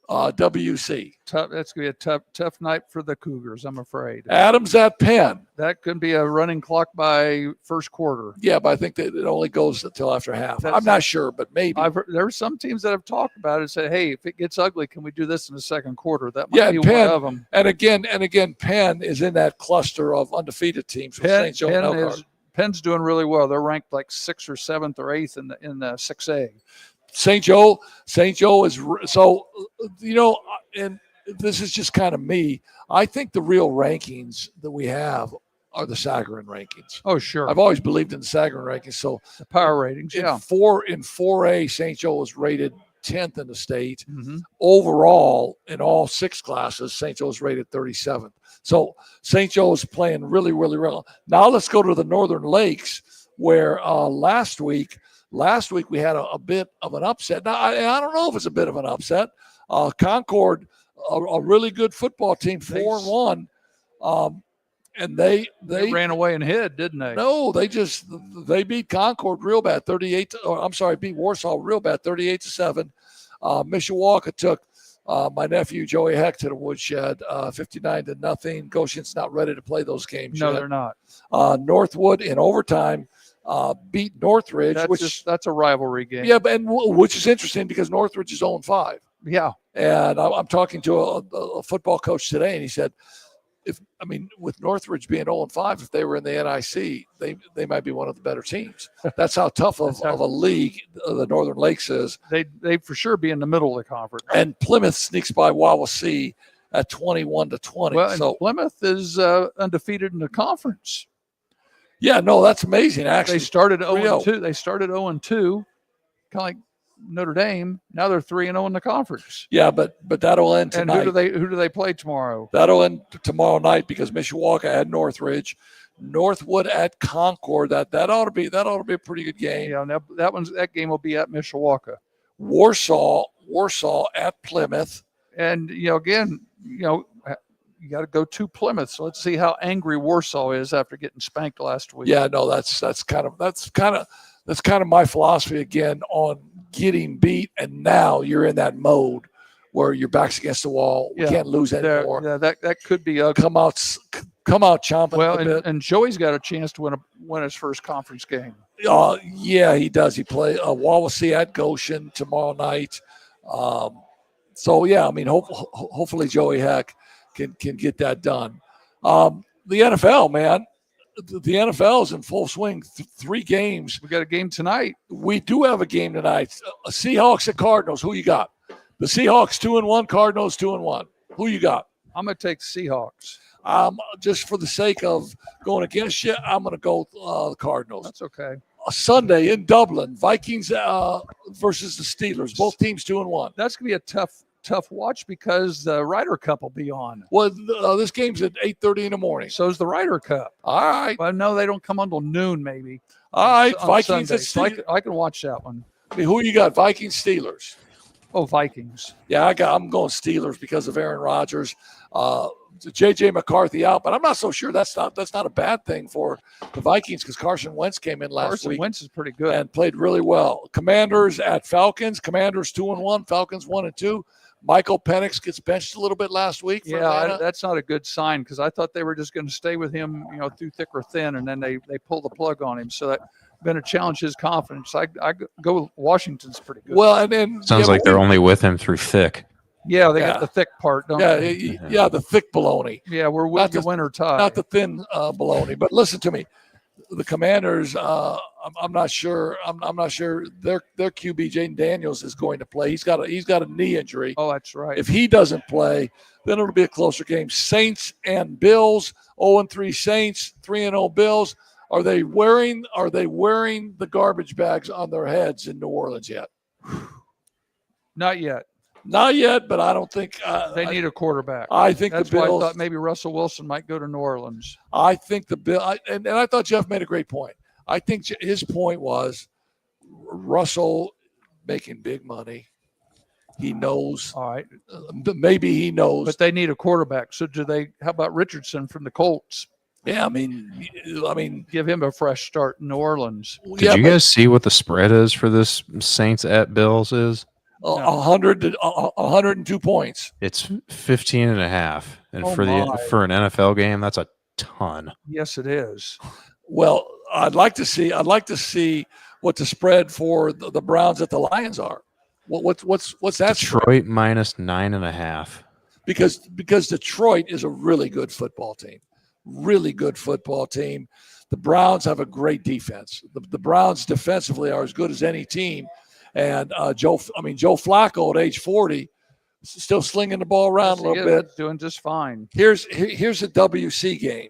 WC. Tough. That's gonna be a tough night for the Cougars, I'm afraid. Adams at Penn. That could be a running clock by first quarter. Yeah, but I think that it only goes until after half. That's- I'm not sure, but maybe. There are some teams that have talked about it and said, "Hey, if it gets ugly, can we do this in the second quarter?" That might Yeah, be Penn- one of them. And again, Penn is in that cluster of undefeated teams with St. Joe and Elkhart. Pen's doing really well. They're ranked like 6th or 7th or 8th in the 6A. St. Joe is so, and this is just kind of me. I think the real rankings that we have are the Sagarin rankings. Oh, sure. I've always believed in the Sagarin rankings. So The power ratings, in yeah. 4A, St. Joe was rated 10th in the state. Mhm. Overall, in all 6 classes, St. Joe was rated 37th. So St. Joe is playing really, really well. Now let's go to the Northern Lakes, where last week we had a bit of an upset. Now I don't know if it's a bit of an upset. Concord, a really good football team, 4-1, and they ran away and hid, didn't they? no, they beat Concord real bad, beat Warsaw real bad, 38-7. Mishawaka took my nephew Joey Heck to the woodshed, 59-0. Goshen's not ready to play those games No, yet. they're not. Northwood in overtime beat Northridge, That's a rivalry game. yeah, but which is interesting because Northridge is 0-5. Yeah. And I'm talking to a football coach today, and he said, with Northridge being 0-5, if they were in the NIC, they might be one of the better teams. That's how tough of a league the Northern Lakes is. They for sure be in the middle of the conference. And Plymouth sneaks by Wawasee at 21-20. Well, and so Plymouth is undefeated in the conference. yeah, no, that's amazing. Actually, They started 3-0. 0-2. They started 0-2, kind of like Notre Dame. Now they're 3-0 in the conference. Yeah, but that'll end And tonight. who do they play tomorrow? That'll end tomorrow night because Mishawaka at Northridge, Northwood at Concord. That ought to be a pretty good game. Yeah, that game will be at Mishawaka. Warsaw at Plymouth. And again, you got to go to Plymouth. So let's see how angry Warsaw is after getting spanked last week. Yeah, no, that's kind of my philosophy again on getting beat, and now you're in that mode where your back's against the wall. We can't lose anymore. Yeah, that could be ugly. Come out chomping Well, a bit. and Joey's got a chance to win his first conference game. Yeah, he does. He play Wawasee at Goshen tomorrow night. So yeah, I mean, hopefully Joey Heck can get that done. The NFL, man, the NFL is in full swing. 3 games. We got a game tonight. We do have a game tonight. Seahawks at Cardinals. Who you got? The Seahawks 2-1. Cardinals 2-1. Who you got? I'm going to take Seahawks. Just for the sake of going against you, I'm going to go the Cardinals. That's okay. A Sunday in Dublin, Vikings versus the Steelers. Both teams 2-1. That's going to be a tough watch because the Ryder Cup will be on. Well, this game's at 8:30 in the morning. So is the Ryder Cup. All right. Well, no, they don't come until noon, maybe. All right. On Vikings at Sunday. Steelers. I can watch that one. Who you got? Vikings, Steelers. Oh, Vikings. Yeah, I'm going Steelers because of Aaron Rodgers. J.J. McCarthy out, but I'm not so sure that's not a bad thing for the Vikings because Carson Wentz came in last week. Carson Wentz is pretty good and played really well. Commanders at Falcons. Commanders 2-1. Falcons 1-2. Michael Penix gets benched a little bit last week. That's not a good sign because I thought they were just going to stay with him, through thick or thin, and then they pull the plug on him. So that been a challenge his confidence. I go with Washington's pretty good. Well, and then Sounds like they're only with him through thick. Yeah, they got the thick part, don't they? Yeah, the thick baloney. Yeah, we're with the winter tie. Not the thin baloney. But listen to me. The Commanders, I'm not sure. I'm not sure their QB Jaden Daniels is going to play. He's got a knee injury. Oh, that's right. If he doesn't play, then it'll be a closer game. Saints and Bills, 0-3 Saints, 3-0 Bills. Are they wearing the garbage bags on their heads in New Orleans yet? Not yet. Not yet, but I don't think They need a quarterback. I think That's the why I Bills. thought maybe Russell Wilson might go to New Orleans. I think the Bill, and I thought Jeff made a great point. I think his point was Russell making big money. He knows. All right. Maybe he knows. But they need a quarterback. So how about Richardson from the Colts? Yeah, I mean, Give him a fresh start in New Orleans. Did you guys see what the spread is for this Saints at Bills is? 102 points. It's 15.5. And Oh for my. an NFL game, that's a ton. Yes, it is. Well, I'd like to see what the spread for the Browns at the Lions are. What's that? Detroit minus 9.5. Because Detroit is a really good football team. Really good football team. The Browns have a great defense. The Browns defensively are as good as any team. And Joe Flacco at age 40, still slinging the ball around a little bit. Doing just fine. Here's a WC game.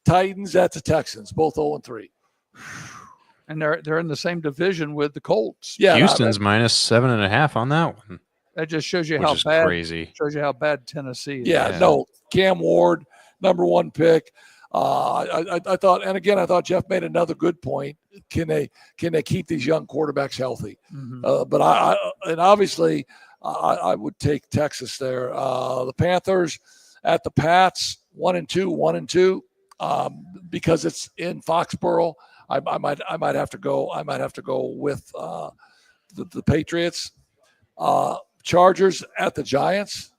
Titans at the Texans, both 0-3. And they're in the same division with the Colts. Yeah, Houston's minus 7.5 on that one. That just shows you Which how is bad crazy. Shows you how bad Tennessee is. Yeah, no, Cam Ward, number 1 pick. I thought Jeff made another good point. Can they keep these young quarterbacks healthy? Mm-hmm. But obviously I would take Texas there. The Panthers at the Pats, 1-2, because it's in Foxborough. I might have to go with the Patriots. Chargers at the Giants.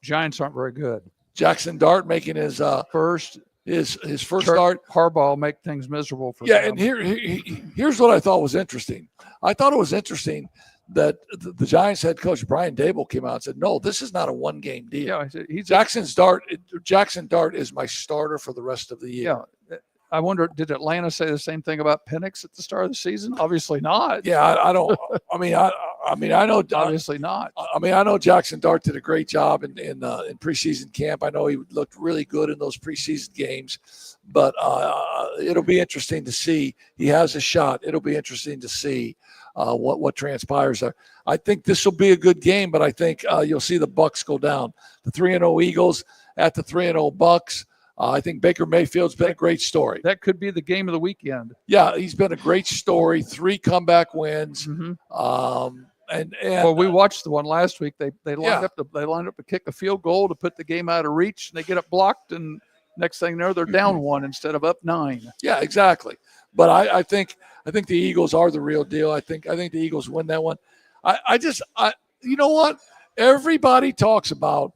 Giants aren't very good. Jackson Dart making his First start. Harbaugh will make things miserable for Yeah, them. and here's what I thought was interesting. I thought it was interesting that the Giants head coach Brian Dable came out and said, "No, this is not a one-game deal. Yeah, Jackson Dart is my starter for the rest of the year." Yeah. I wonder, did Atlanta say the same thing about Penix at the start of the season? Obviously not. Yeah, I don't. I mean, I know. Obviously not. I know Jackson Dart did a great job in preseason camp. I know he looked really good in those preseason games, but it'll be interesting to see. He has a shot. It'll be interesting to see what transpires there. I think this will be a good game, but I think you'll see the Bucks go down. The 3-0 Eagles at the 3-0 Bucks. I think Baker Mayfield's been a great story. That could be the game of the weekend. Yeah, he's been a great story. 3 comeback wins. Mm-hmm. And well, we watched the one last week. They lined up to kick a field goal to put the game out of reach, and they get it blocked, and next thing you know, they're down 1 instead of up 9. Yeah, exactly. But I think the Eagles are the real deal. I think the Eagles win that one. You know what? Everybody talks about,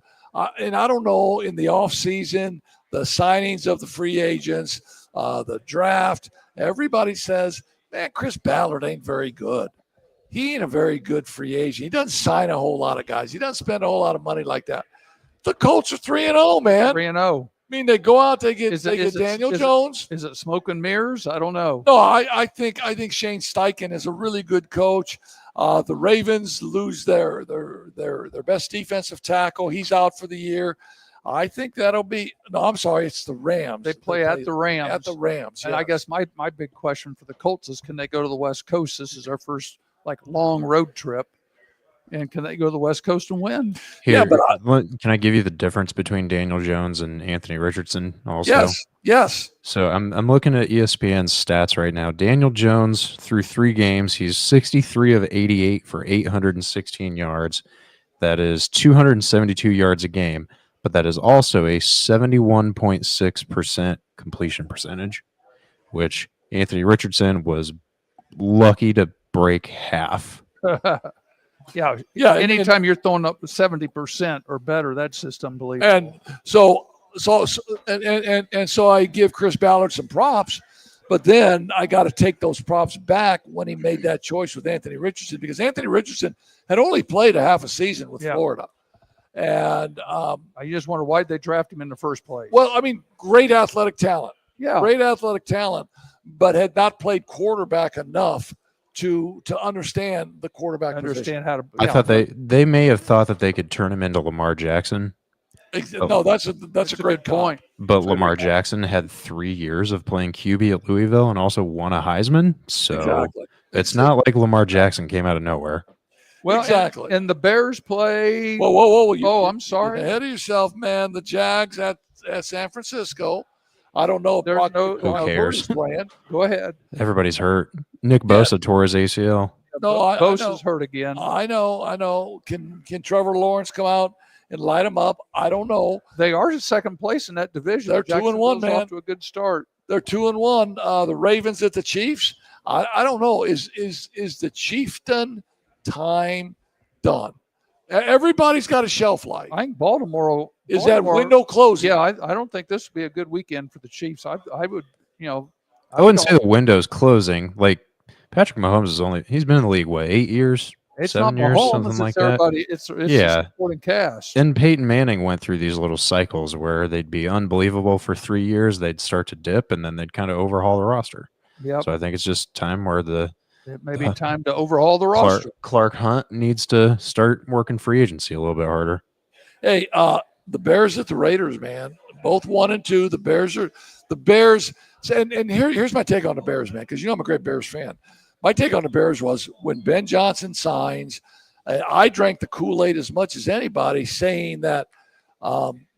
and I don't know, in the offseason, the signings of the free agents, the draft, everybody says, man, Chris Ballard ain't very good. He ain't a very good free agent. He doesn't sign a whole lot of guys. He doesn't spend a whole lot of money like that. The Colts are 3-0, man. 3-0. I mean, they go out, they get Daniel Jones. Is it smoke and mirrors? I don't know. No, I think Shane Steichen is a really good coach. The Ravens lose their best defensive tackle. He's out for the year. I think that'll be – no, I'm sorry. It's the Rams. They play at the Rams. At the Rams, And yes. I guess my big question for the Colts is, can they go to the West Coast? This is their first, long road trip. And can they go to the West Coast and win? Here, can I give you the difference between Daniel Jones and Anthony Richardson also? Yes. So I'm looking at ESPN's stats right now. Daniel Jones, through 3 games, he's 63 of 88 for 816 yards. That is 272 yards a game. But that is also a 71.6% completion percentage, which Anthony Richardson was lucky to break half. Yeah. Anytime you're throwing up 70% or better, that's just unbelievable. And so I give Chris Ballard some props, but then I got to take those props back when he made that choice with Anthony Richardson, because Anthony Richardson had only played a half a season with Florida. And I just wonder why they draft him in the first place. Well, I mean, great athletic talent. Yeah. great athletic talent, but had not played quarterback enough to understand the quarterback position. Understand how to. I thought they may have thought that they could turn him into Lamar Jackson, No, that's a great good point. but Very Lamar good. Jackson had 3 years of playing QB at Louisville and also won a Heisman. So Exactly. it's not like Lamar Jackson came out of nowhere. Well, Exactly. And the Bears play. Whoa! I'm sorry. You're ahead of yourself, man. The Jags at San Francisco. I don't know if There's no- Who cares? Purdy's playing. Go ahead. Everybody's hurt. Nick Bosa tore his ACL. No, I Bosa's know. hurt again. I know. Can Trevor Lawrence come out and light him up? I don't know. They are in second place in that division. They're 2-1, Jacksonville's man. Off to a good start. They're 2-1. The Ravens at the Chiefs. I don't know. Is the Chieftain time done? Everybody's got a shelf life. I think Baltimore Is that window closing? Yeah, I don't think this would be a good weekend for the Chiefs. I would, I wouldn't say the window's closing. Like Patrick Mahomes he's been in the league, 8 years? it's 7 not years, Mahomes, something it's like that. everybody. It's Yeah. the supporting cast. And Peyton Manning went through these little cycles where they'd be unbelievable for 3 years, they'd start to dip, and then they'd kind of overhaul the roster. Yep. So I think it's just time where It may be time to overhaul the roster. Clark Hunt needs to start working free agency a little bit harder. Hey, the Bears at the Raiders, man. Both 1-2. The Bears. And here's my take on the Bears, man, because I'm a great Bears fan. My take on the Bears was when Ben Johnson signs, I drank the Kool-Aid as much as anybody, saying that,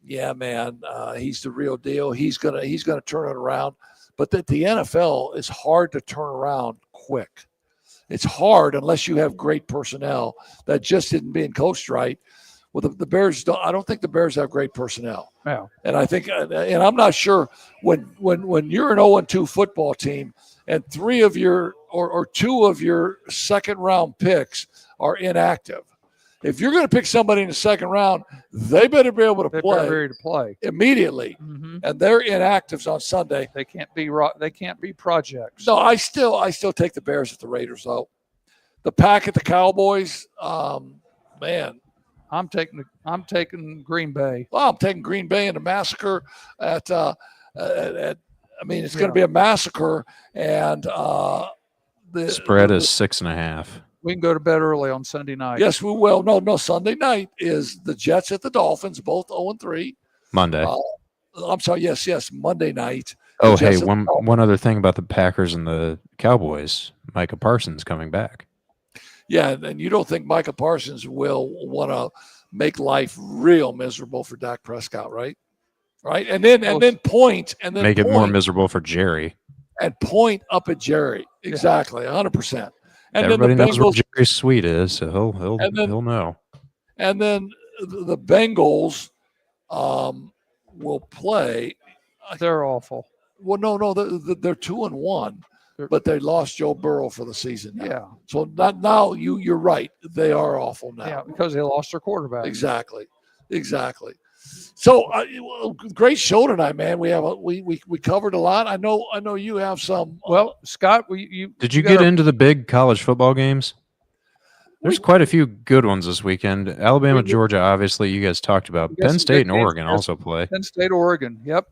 yeah, man, he's the real deal. He's gonna turn it around. But that the NFL is hard to turn around quick. It's hard unless you have great personnel that just isn't being coached right. Well, the Bears don't. I don't think the Bears have great personnel. Yeah. And I think, and I'm not sure when you're an 0-2 football team and 3 of your or 2 of your second round picks are inactive. If you're going to pick somebody in the second round, they better be able to They're play ready to play. immediately. Mhm. And they're inactives on Sunday. They can't be projects. No, I still take the Bears at the Raiders though. The Pack at the Cowboys, man. I'm taking Green Bay. Well, I'm taking Green Bay in a massacre at I mean, it's going to be a massacre, and the Spread is 6.5. We can go to bed early on Sunday night. Yes, we will. No. Sunday night is the Jets at the Dolphins, both 0-3. Monday. I'm sorry. Yes. Monday night. Oh, The hey, Jets at the Dolphins. one other thing about the Packers and the Cowboys. Micah Parsons coming back. Yeah, and you don't think Micah Parsons will want to make life real miserable for Dak Prescott, right? Right, and then point Make it more miserable for Jerry. and point up at Jerry. Exactly, 100%. And Everybody then the knows where Bengals, Jerry's sweet is, so he'll know. and then the Bengals will play. They're awful. Well, no, they're 2-1, but they lost Joe Burrow for the season. Now. Yeah. So now you're right. They are awful now. Yeah, because they lost their quarterback. Exactly. So great show tonight, man. We covered a lot. I know you have some. Well, Scott, Did you get into the big college football games? There's quite a few good ones this weekend. Alabama, Georgia, obviously, you guys talked about. We got Penn some State good and games. Oregon also play. Penn State, Oregon. Yep.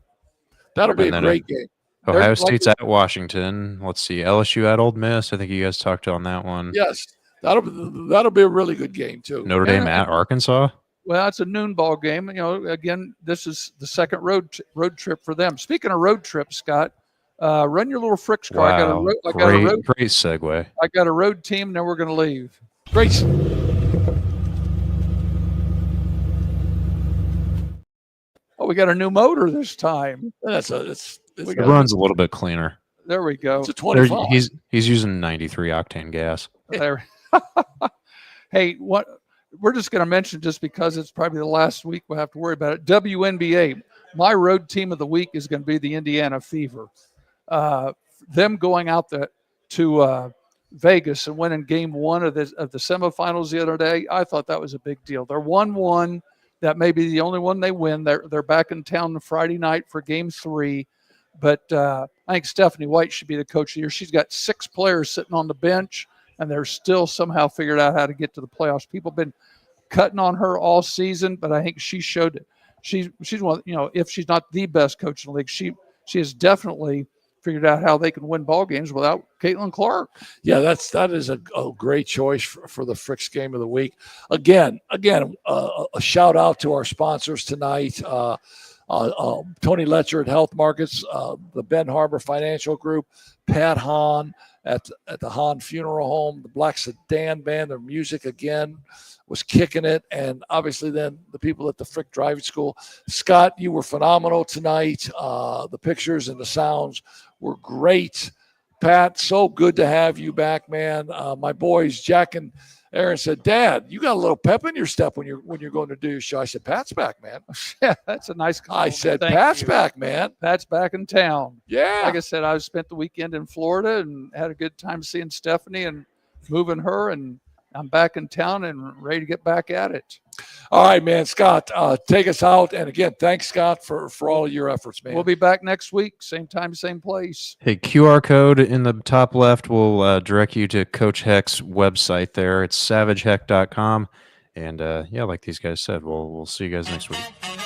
That'll be And a then great game. Ohio They're State's at Washington. Let's see, LSU at Ole Miss. I think you guys talked on that one. Yes, that'll be a really good game too. Notre Dame Yeah. at Arkansas. Well, it's a noon ball game. Again, this is the second road trip for them. Speaking of road trips, Scott, run your little Fricks car. Wow, great segue. I got a road team. Now we're going to leave. Great. Oh, we got a new motor this time. It's It runs a little bit cleaner. There we go. a 25. He's using 93 octane gas. There. Hey, what we're just going to mention, just because it's probably the last week we'll have to worry about it. WNBA, my road team of the week is going to be the Indiana Fever. Them going out to Vegas and winning game 1 of the semifinals the other day, I thought that was a big deal. They're 1-1. That may be the only one they win. They're back in town the Friday night for game 3. But I think Stephanie White should be the coach of the year. She's got 6 players sitting on the bench, and they're still somehow figured out how to get to the playoffs. People have been cutting on her all season, but I think she showed it. She's one, if she's not the best coach in the league, she has definitely figured out how they can win ball games without Caitlin Clark. Yeah, that is a great choice for the Fricks game of the week. Again, a shout out to our sponsors tonight. Tony Letcher at Health Markets, the Ben Harbor Financial Group, Pat Hahn at the Hahn Funeral Home, the Black Sedan Band. Their music again was kicking it, and obviously then the people at the Frick Driving School. Scott, you were phenomenal tonight. The pictures and the sounds were great. Pat, so good to have you back, man. My boys, Jack and Aaron, said, "Dad, you got a little pep in your step when you're going to do your show." I said, "Pat's back, man." Yeah, that's a nice compliment. I said, Thank "Pat's you. back, man." Pat's back in town. Yeah. Like I said, I spent the weekend in Florida and had a good time seeing Stephanie and moving her, and I'm back in town and ready to get back at it. All right, man. Scott, take us out. And again, thanks, Scott, for all of your efforts, man. We'll be back next week, same time, same place. Hey, QR code in the top left will direct you to Coach Heck's website there. It's savageheck.com. And yeah, like these guys said, we'll see you guys next week.